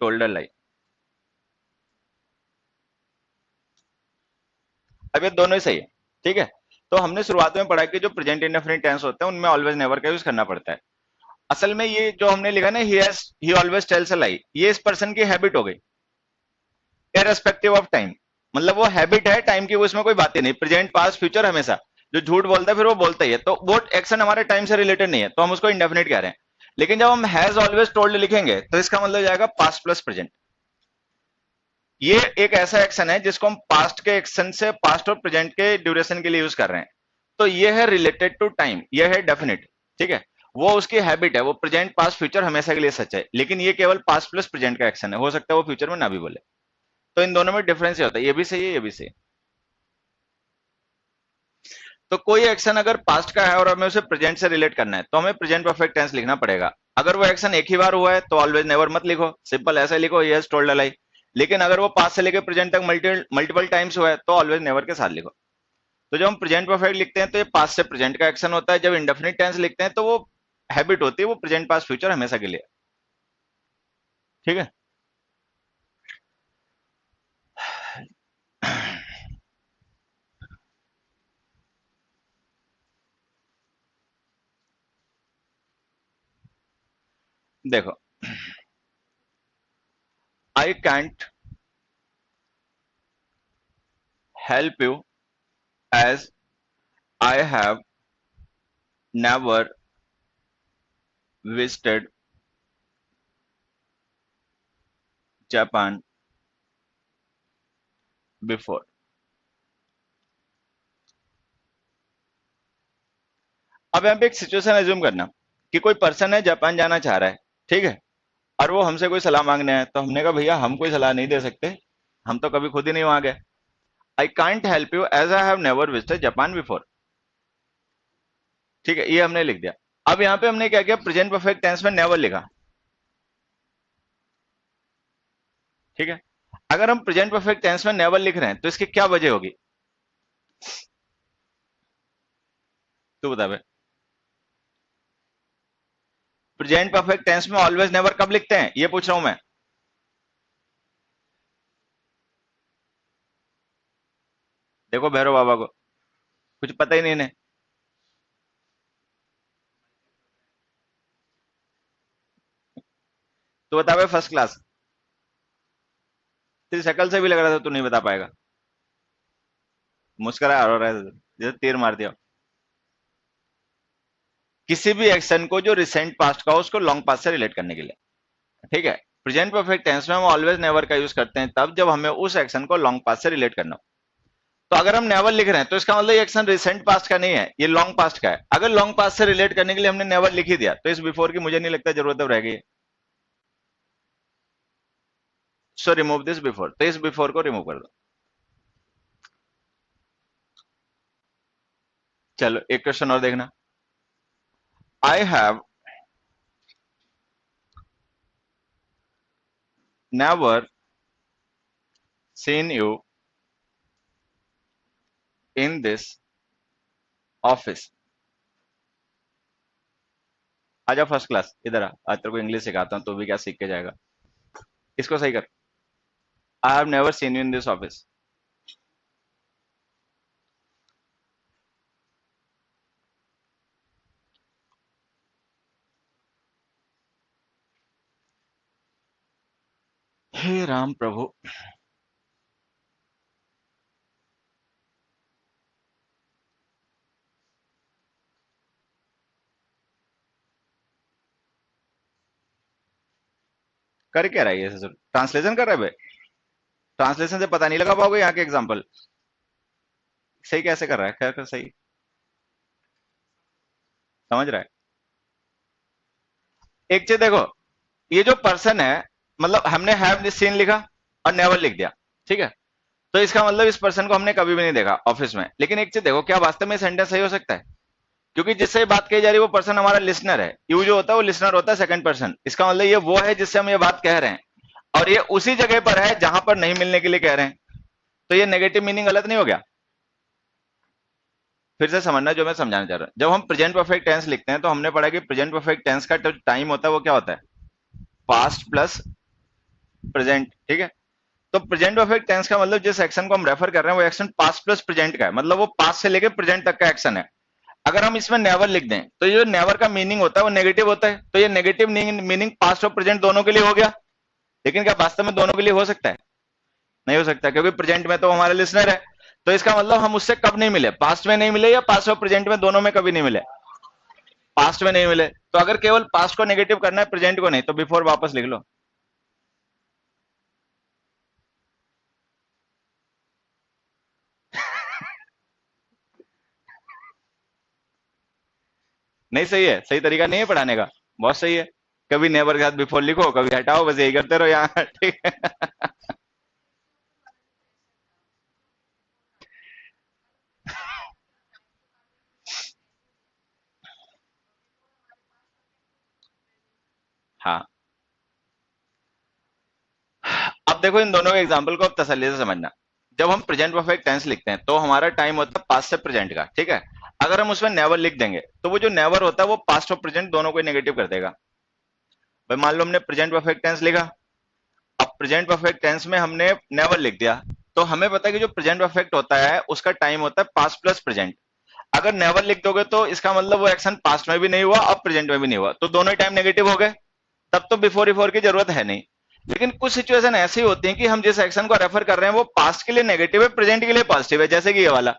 told a lie. अब ये दोनों ही सही है, ठीक है। तो हमने शुरुआत में पढ़ा कि जो प्रेजेंट इंडेफिनिट टेंस होते हैं उनमें ऑलवेज, नेवर का यूज करना पड़ता है। असल में ये जो हमने लिखा ना, ही ऑलवेज टेल्स अ लाई, ये इस पर्सन की हैबिट हो गई, इररेस्पेक्टिव ऑफ टाइम। मतलब वो हैबिट है टाइम की, उसमें कोई बात ही नहीं, प्रेजेंट पास्ट फ्यूचर हमेशा जो झूठ बोलता है फिर वो बोलता ही है, तो वो एक्शन हमारे टाइम से रिलेटेड नहीं है, तो हम उसको इंडेफिनिट कह रहे हैं। लेकिन जब हम हैज ऑलवेज टोल्ड लिखेंगे, तो इसका मतलब जाएगा पास्ट प्लस प्रेजेंट। ये एक ऐसा एक्शन है जिसको हम पास्ट के एक्शन से पास्ट और प्रेजेंट के ड्यूरेशन के लिए यूज कर रहे हैं, तो ये है रिलेटेड टू टाइम, ये है डेफिनेट, ठीक है। वो उसकी हैबिट है, वो प्रेजेंट पास्ट फ्यूचर हमेशा के लिए सच है, लेकिन ये केवल पास्ट प्लस प्रेजेंट का एक्शन है, हो सकता है वो फ्यूचर में ना भी बोले। तो इन दोनों में डिफरेंस ये होता है, ये भी सही है, ये भी सही है। तो कोई एक्शन अगर पास्ट का है और हमें उसे प्रेजेंट से रिलेट करना है, तो हमें प्रेजेंट परफेक्ट टेंस लिखना पड़ेगा। अगर वो एक्शन एक ही बार हुआ है तो ऑलवेज, नेवर मत लिखो, सिंपल ऐसा लिखो, यस टोल्ड अ लाई। लेकिन अगर वो पास्ट से लेकर प्रेजेंट तक मल्टीपल टाइम्स हुआ है, तो ऑलवेज, नेवर के साथ लिखो। तो जब हम प्रेजेंट परफेक्ट लिखते हैं तो ये पास्ट से प्रेजेंट का एक्शन होता है, जब इंडेफिनिट टेंस लिखते हैं तो वो हैबिट होती है, वो प्रेजेंट पास्ट फ्यूचर हमेशा के लिए, ठीक है। देखो, I can't help you as I have never visited Japan before. अब यहाँ पे एक सिचुएशन एज्यूम करना कि कोई पर्सन है जापान जाना चाह रहा है, ठीक है, और वो हमसे कोई सलाह मांगने आया, तो हमने कहा भैया हम कोई सलाह नहीं दे सकते, हम तो कभी खुद ही नहीं वहां गए। I can't help you as I have never visited Japan before. ठीक है, ये हमने लिख दिया। अब यहाँ पे हमने क्या किया, प्रेजेंट परफेक्ट टेंस में नेवर लिखा। ठीक है, अगर हम प्रेजेंट परफेक्ट टेंस में नेवर लिख रहे हैं तो इसकी क्या वजह होगी, तू बता भाई। प्रेजेंट परफेक्ट टेंस में ऑलवेज नेवर कब लिखते हैं, ये पूछ रहा हूं मैं। देखो भैरव बाबा को कुछ पता ही नहीं इन्हें। तो बता भाई, फर्स्ट क्लास, तेरी शक्ल से भी लग रहा था तू नहीं बता पाएगा। मुस्कुरा रहा है जैसे तीर मार दिया। किसी भी एक्शन को जो रिसेंट पास्ट का हो उसको लॉन्ग पास्ट से रिलेट करने के लिए। ठीक है, प्रेजेंट परफेक्ट टेंस में हम ऑलवेज नेवर का यूज करते हैं तब जब हमें उस एक्शन को लॉन्ग पास्ट से रिलेट करना हो। तो अगर हम नेवर लिख रहे हैं तो इसका मतलब ये एक्शन रिसेंट पास्ट का नहीं है, ये लॉन्ग पास्ट का है। अगर लॉन्ग पास्ट से रिलेट करने के लिए हमने नेवर लिख ही दिया तो इस बिफोर की मुझे नहीं लगता जरूरत अब रह गई है। सो रिमूव दिस बिफोर, तो इस बिफोर को रिमूव कर दो। चलो एक क्वेश्चन और देखना। आई have never seen you in this office. आजा फर्स्ट क्लास, इधर आ, आज तेरे को इंग्लिश सिखाता हूं, तो भी क्या सीख के जाएगा। इसको सही कर। I have never seen you in this office. हे राम प्रभु। कर क्या रहा है ये, ट्रांसलेशन कर रहा है भाई। ट्रांसलेशन से पता नहीं लगा पाओगे यहाँ के एग्जाम्पल। सही कैसे कर रहा है, खैर सही समझ रहा है। एक चीज देखो, ये जो पर्सन है, मतलब हमने हैव सीन लिखा और नेवर लिख दिया, ठीक है, तो इसका मतलब इस पर्सन को हमने कभी भी नहीं देखा ऑफिस में। लेकिन एक चीज देखो, क्या वास्तव में सेंटेंस सही हो सकता है, क्योंकि जिससे बात कही जा रही है वो पर्सन हमारा लिसनर है। यू जो होता है वो लिसनर होता है, सेकंड पर्सन। इसका मतलब ये वो है जिससे हम ये बात कह रहे हैं, और ये उसी जगह पर है जहां पर नहीं मिलने के लिए कह रहे हैं। तो ये नेगेटिव मीनिंग गलत नहीं हो गया। फिर से समझना जो मैं समझाना चाह रहा हूं। जब हम प्रेजेंट परफेक्ट टेंस लिखते हैं तो हमने पढ़ा कि प्रेजेंट परफेक्ट टेंस का जो टाइम होता है वो क्या होता है, पास्ट प्लस प्रेजेंट। ठीक है, तो प्रेजेंट परफेक्ट टेंस का मतलब जिस एक्शन को हम रेफर कर रहे हैं वो एक्शन पास्ट प्लस प्रेजेंट का है, मतलब वो पास्ट से लेकर प्रेजेंट तक का एक्शन है। अगर हम इसमें नेवर लिख दें तो ये नेवर का मीनिंग होता है वो नेगेटिव होता है, तो ये नेगेटिव मीनिंग पास्ट और प्रेजेंट दोनों के लिए हो गया। लेकिन क्या वास्तव में दोनों के लिए हो सकता है, नहीं हो सकता, क्योंकि प्रेजेंट में तो हमारा लिसनर है। तो इसका मतलब हम उससे कब नहीं मिले, पास्ट में नहीं मिले या पास्ट और प्रेजेंट में दोनों में कभी नहीं मिले, पास्ट में नहीं मिले। तो अगर केवल पास्ट को नेगेटिव करना है प्रेजेंट को नहीं, तो बिफोर वापस लिख लो। नहीं सही है, सही तरीका नहीं है पढ़ाने का, बहुत सही है। कभी नेवर के साथ बिफोर लिखो, कभी हटाओ, बस यही करते रहो यहाँ। ठीक है। हाँ, अब देखो इन दोनों के एग्जाम्पल को अब तसल्ली से समझना। जब हम प्रेजेंट परफेक्ट टेंस लिखते हैं तो हमारा टाइम होता है पास्ट से प्रेजेंट का, ठीक है। अगर हम उसमें नेवर लिख देंगे तो वो जो नेवर होता है वो पास्ट और प्रेजेंट दोनों को नेगेटिव कर देगा। भाई मान लो हमने प्रेजेंट परफेक्ट टेंस लिखा, अब प्रेजेंट परफेक्ट टेंस में हमने नेवर लिख दिया, तो हमें पता है कि जो प्रेजेंट परफेक्ट होता है उसका टाइम होता है पास्ट प्लस प्रेजेंट। अगर नेवर लिख दोगे तो इसका मतलब वो एक्शन पास्ट में भी नहीं हुआ और प्रेजेंट में भी नहीं हुआ, तो दोनों ही टाइम नेगेटिव हो गए, तब तो बिफोर बिफोर की जरूरत है नहीं। लेकिन कुछ सिचुएशन ऐसी होती हैं कि हम जिस एक्शन को रेफर कर रहे हैं वो पास्ट के लिए नेगेटिव है, प्रेजेंट के लिए पॉजिटिव है, जैसे कि ये वाला।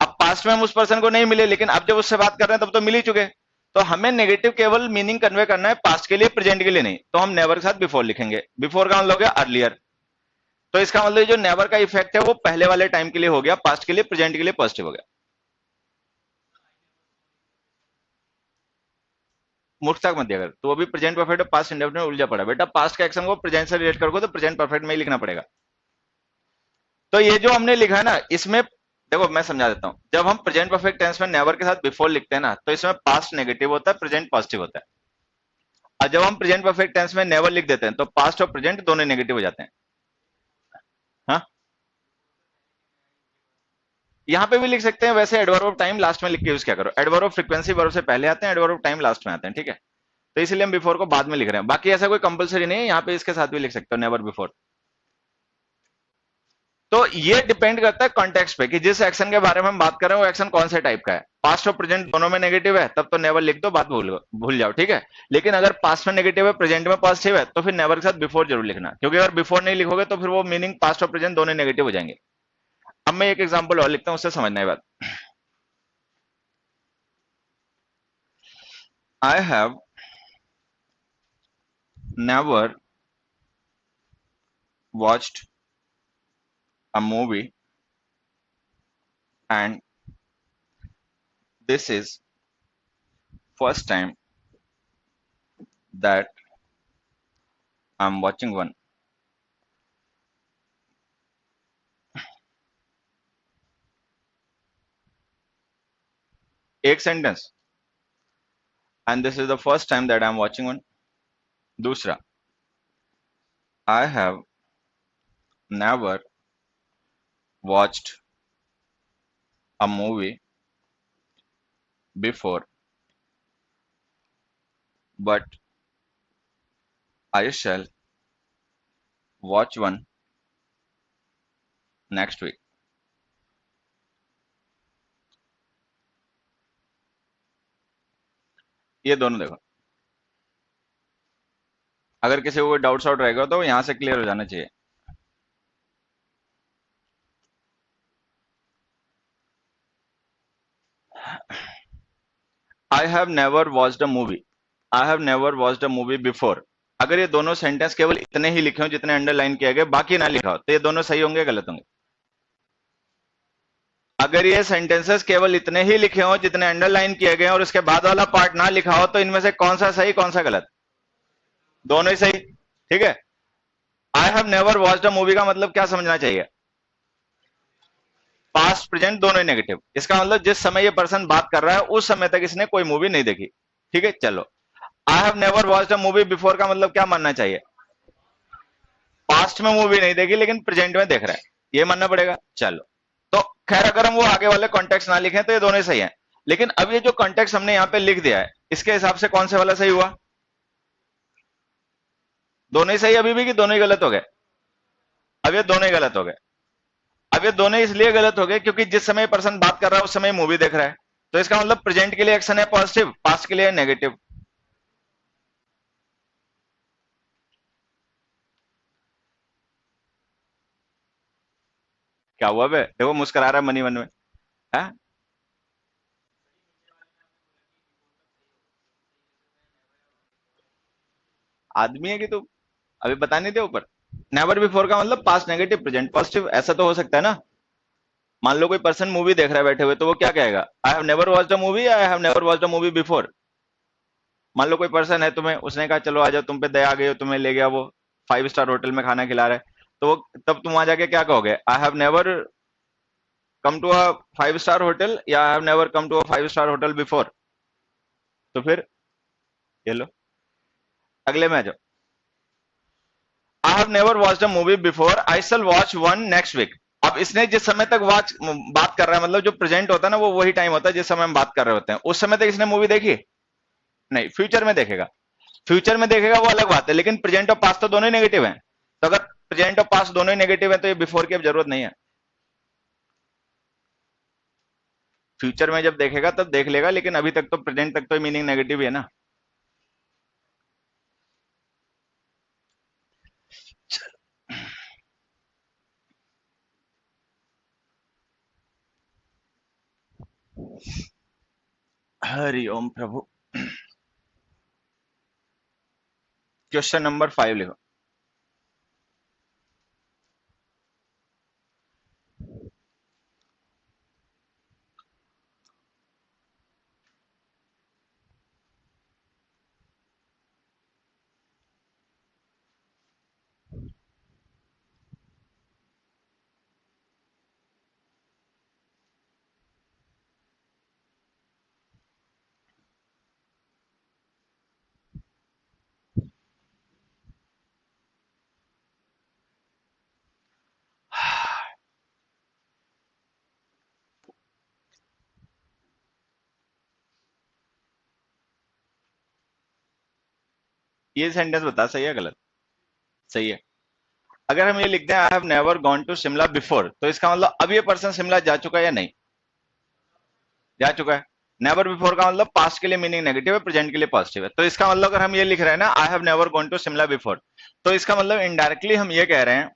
अब पास्ट में हम उस पर्सन को नहीं मिले, लेकिन अब जब उससे बात कर रहे हैं तब तो मिल ही चुके। तो हमें नेगेटिव केवल मीनिंग कन्वे करना है, पास्ट के लिए, प्रेजेंट के लिए नहीं। तो हम नेवर के साथ बिफोर लिखेंगे। बिफोर का मतलब हो गया अर्लियर। तो इसका मतलब जो नेवर का इफेक्ट है वो पहले वाले टाइम के लिए हो गया, पास्ट के लिए, प्रेजेंट के लिए पॉजिटिव हो गया। मूर्खता मत दिया कर, तो अभी प्रेजेंट परफेक्ट पास्ट इंडेफिनिट उलझा पड़ा। बेटा पास्ट का एक्शन को प्रेजेंट से रिलेट करोगे तो प्रेजेंट परफेक्ट में ही लिखना पड़ेगा। तो ये जो हमने लिखा है ना, इसमें देखो मैं समझा देता हूं। जब हम प्रेजेंट परफेक्ट टेंस में नेवर के साथ बिफोर लिखते हैं ना, तो इसमें पास्ट नेगेटिव होता है, प्रेजेंट पॉजिटिव होता है। और जब हम प्रेजेंट परफेक्ट टेंस में नेवर लिख देते हैं तो पास्ट और प्रेजेंट दोनों नेगेटिव हो जाते हैं। हाँ, यहां पे भी लिख सकते हैं। वैसे एडवर्ब ऑफ टाइम लास्ट में लिख के यूज क्या करो। एडवर्ब ऑफ फ्रीक्वेंसी वर्ब से पहले आते हैं, एडवर्ब ऑफ टाइम लास्ट में आते हैं, ठीक है। तो इसलिए हम बिफोर को बाद में लिख रहे हैं। बाकी ऐसा कोई कंपलसरी नहीं है, यहाँ पे इसके साथ भी लिख सकते हो नेवर बिफोर। तो ये डिपेंड करता है कॉन्टेक्स्ट पे कि जिस एक्शन के बारे में हम बात कर रहे हैं वो एक्शन कौन से टाइप का है। पास्ट और प्रेजेंट दोनों में नेगेटिव है तब तो नेवर लिख दो, बात भूल भूल जाओ, ठीक है। लेकिन अगर पास्ट में नेगेटिव है, प्रेजेंट में पॉजिटिव है, तो फिर नेवर के साथ बिफोर जरूर लिखना, क्योंकि अगर बिफोर नहीं लिखोगे तो फिर वो मीनिंग पास्ट और प्रेजेंट दोनों नेगेटिव हो जाएंगे। अब मैं एक एग्जांपल और लिखता हूं, उससे समझना है बात। I have never watched a movie and this is first time that I am watching one. एक sentence, and this is the first time that I am watching one. दूसरा, I have never watched a movie before, but I shall watch one next week. ये दोनों देखो, अगर किसी को कोई doubt shout रहेगा तो यहां से क्लियर हो जाना चाहिए। आई have never watched a movie, I have never watched a movie before. अगर ये दोनों सेंटेंस केवल इतने ही लिखे हो जितने अंडरलाइन किए गए, बाकी ना लिखा हो, तो ये दोनों सही होंगे गलत होंगे। अगर ये सेंटेंसेस केवल इतने ही लिखे हो जितने अंडरलाइन किए गए और उसके बाद वाला पार्ट ना लिखा हो, तो इनमें से कौन सा सही कौन सा गलत? दोनों ही सही, ठीक है। आई have never watched a movie का मतलब क्या समझना चाहिए? पास्ट प्रेजेंट दोनों ही नेगेटिव। इसका मतलब जिस समय ये पर्सन बात कर रहा है उस समय तक इसने कोई मूवी नहीं देखी, ठीक है। चलो, आई have never watched a movie before का मतलब क्या मानना चाहिए? पास्ट में मूवी नहीं देखी लेकिन प्रेजेंट में देख रहा है, ये मानना पड़ेगा। चलो, तो खैर अगर हम वो आगे वाले कॉन्टेक्स्ट ना लिखें तो ये दोनों ही सही है। लेकिन अब ये जो कॉन्टेक्स्ट हमने यहाँ पे लिख दिया है, इसके हिसाब से कौन से वाला सही हुआ? दोनों ही सही अभी भी कि दोनों ही गलत हो गए? अब ये दोनों ही गलत हो गए। अब ये दोनों इसलिए गलत हो गए क्योंकि जिस समय पर्सन बात कर रहा है उस समय मूवी देख रहा है। तो इसका मतलब प्रेजेंट के लिए एक्शन है पॉजिटिव, पास्ट के लिए नेगेटिव। क्या हुआ बे? देखो मुस्कुरा रहा है मनी मन में, है? आदमी है कि तू? अभी बता नहीं दे ऊपर। नेवर बिफोर का मतलब पास्ट नेगेटिव, प्रेजेंट पॉजिटिव, ऐसा तो हो सकता है ना। मान लो कोई पर्सन मूवी देख रहा है बैठे हुए, तो वो क्या कहेगा? आई have never watched a movie, I have never watched a movie before. मान लो कोई पर्सन है, तुम्हें उसने कहा चलो आ जाओ, तुम पे दया आ गई हो, तुम्हें ले गया वो 5 स्टार होटल में खाना खिला रहा है, तो वो तब तुम वहां जाके क्या कहोगे? I have never come to a 5 star hotel, या I have never come to a 5 star hotel before. तो फिर ये लो, अगले में आ जाओ। I have never watched a movie before, I shall watch one next week. अब इसने जिस समय तक वॉच बात कर रहा है, मतलब जो प्रेजेंट होता है ना, वो वही टाइम होता है जिस समय हम बात कर रहे होते हैं। उस समय तक इसने मूवी देखी नहीं, फ्यूचर में देखेगा। फ्यूचर में देखेगा वो अलग बात है, लेकिन प्रेजेंट और पास्ट तो दोनों ही नेगेटिव हैं। तो अगर प्रेजेंट और पास्ट दोनों ही नेगेटिव है तो ये बिफोर की अब जरूरत नहीं है। फ्यूचर में जब देखेगा तब देख लेगा, लेकिन अभी तक तो प्रेजेंट तक तो मीनिंग नेगेटिव है ना। हरि ओम प्रभु। क्वेश्चन नंबर 5 लिखो। ये सेंटेंस बता, सही है गलत? सही है। अगर हम ये लिखते हैं I have never gone to Shimla before, तो इसका मतलब अब ये पर्सन शिमला जा चुका है या नहीं? जा चुका है। नेवर बिफोर का मतलब पास्ट के लिए मीनिंग नेगेटिव है, प्रेजेंट के लिए पॉजिटिव है। तो इसका मतलब अगर हम ये लिख रहे हैं ना I have never gone to Shimla before, तो इसका मतलब इनडायरेक्टली हम ये कह रहे हैं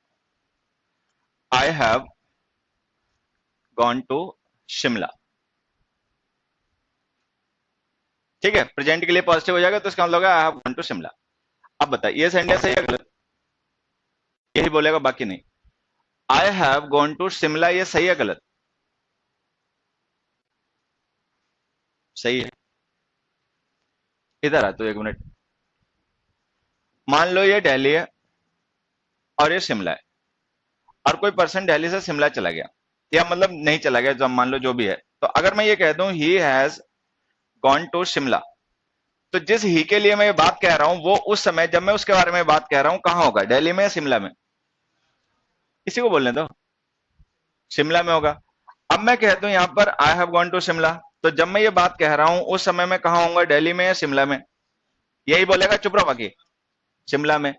I have gone to Shimla. ठीक है, प्रेजेंट के लिए पॉजिटिव हो जाएगा तो इसका मतलब I have gone to Shimla. अब बताइए ये सेंटेंस सही है गलत? यही बोलेगा, बाकी नहीं। I have gone to Shimla, ये सही है गलत? सही है। इधर आ तो एक मिनट। मान लो ये दिल्ली है और ये शिमला है, और कोई पर्सन दिल्ली से शिमला चला गया, या मतलब नहीं चला गया, जो मान लो जो भी है। तो अगर मैं ये कह दूं he has gone to Shimla, तो जिस ही के लिए मैं ये बात कह रहा हूं वो उस समय जब मैं उसके बारे में बात कह रहा हूं कहां होगा, दिल्ली में या शिमला में? इसी को बोलने दो, शिमला में होगा। अब मैं कहता हूं यहां पर I have gone to Shimla, तो जब मैं ये बात कह रहा हूं उस समय मैं कहां होऊंगा, दिल्ली में या शिमला में? यही बोलेगा, चुप रहो बाकी। शिमला में।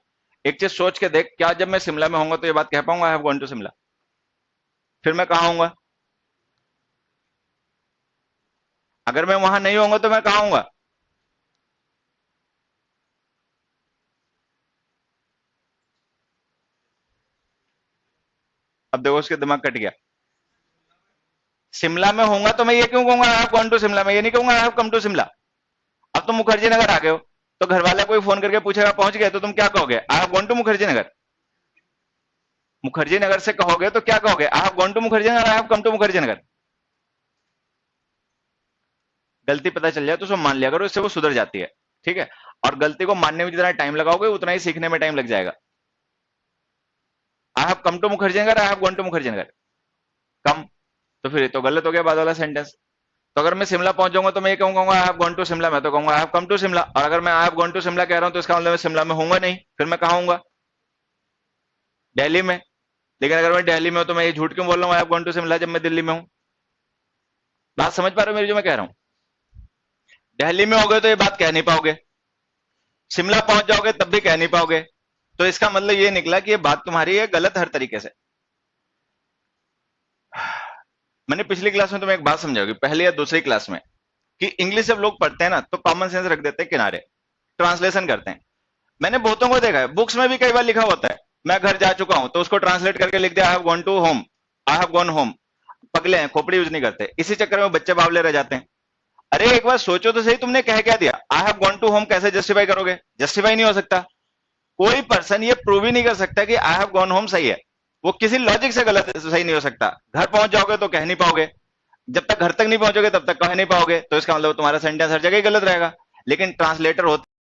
एक चीज सोच के देख, क्या जब मैं शिमला में होऊंगा तो ये बात कह पाऊंगा I have gone to Shimla? फिर मैं कहां होऊंगा? अगर मैं वहां नहीं होऊंगा तो मैं कहां होऊंगा? अब देखो उसके दिमाग कट गया। शिमला में होऊंगा तो मैं ये क्यों कहूंगा I have gone to Shimla, मैं ये नहीं कहूंगा I have come to Shimla. अब तुम मुखर्जी नगर आ गए हो, तो घर वाले कोई फोन करके पूछेगा पहुंच गए, तो तुम क्या कहोगे? I have gone to Mukherjee Nagar. Mukherjee Nagar से कहोगे तो क्या कहोगे? I have gone to Mukherjee Nagar, I have come to Mukherjee Nagar. गलती पता चल जाए तो उसको मान लिया करो, इससे वो सुधर जाती है। ठीक है, और गलती को मानने में जितना टाइम लगाओगे उतना ही सीखने में टाइम लग जाएगा। I have come to Mukherjee Nagar, I have gone to Mukherjee Nagar, come. तो फिर ये तो गलत हो गया बाद वाला सेंटेंस। तो अगर मैं शिमला पहुंच जाऊंगा तो मैं ये कहूंगा I have gone to Shimla, मैं तो कहूंगा I have come to Shimla. और अगर मैं I have gone to Shimla कह रहा हूं तो इसका मतलब मैं शिमला में होऊंगा नहीं, फिर मैं कहां होऊंगा? दिल्ली में। लेकिन अगर मैं दिल्ली में हूं तो मैं ये झूठ क्यों बोल रहा हूं I have gone to Shimla जब मैं दिल्ली में हूं? बात समझ पा रहे हो मेरी जो मैं कह रहा हूं? दिल्ली में होगे तो ये बात कह नहीं पाओगे, शिमला पहुंच जाओगे तब भी कह नहीं पाओगे। तो इसका मतलब ये निकला कि ये बात तुम्हारी है गलत हर तरीके से। मैंने पिछली क्लास में तुम्हें एक बात समझाओगी, पहली या दूसरी क्लास में, कि इंग्लिश जब लोग पढ़ते हैं ना तो कॉमन सेंस रख देते हैं किनारे, ट्रांसलेशन करते हैं। मैंने बहुतों को देखा है, बुक्स में भी कई बार लिखा होता है मैं घर जा चुका हूं, तो उसको ट्रांसलेट करके लिख दिया I have gone to home, I have gone home. पगले हैं, खोपड़ी यूज नहीं करते, इसी चक्कर में बच्चे बावले रह जाते हैं। अरे एक बार सोचो तो सही, तुमने कह क्या दिया? I have gone to home कैसे जस्टिफाई करोगे? जस्टिफाई नहीं हो सकता। कोई पर्सन ये प्रूव ही नहीं कर सकता कि आई हैव गॉन होम सही है, वो किसी लॉजिक से गलत सही नहीं हो सकता। घर पहुंच जाओगे तो कह नहीं पाओगे, जब तक घर तक नहीं पहुंचोगे तब तक कह नहीं पाओगे, तो इसका मतलब तुम्हारा सेंटेंस हर जगह ही गलत रहेगा। लेकिन ट्रांसलेटर होते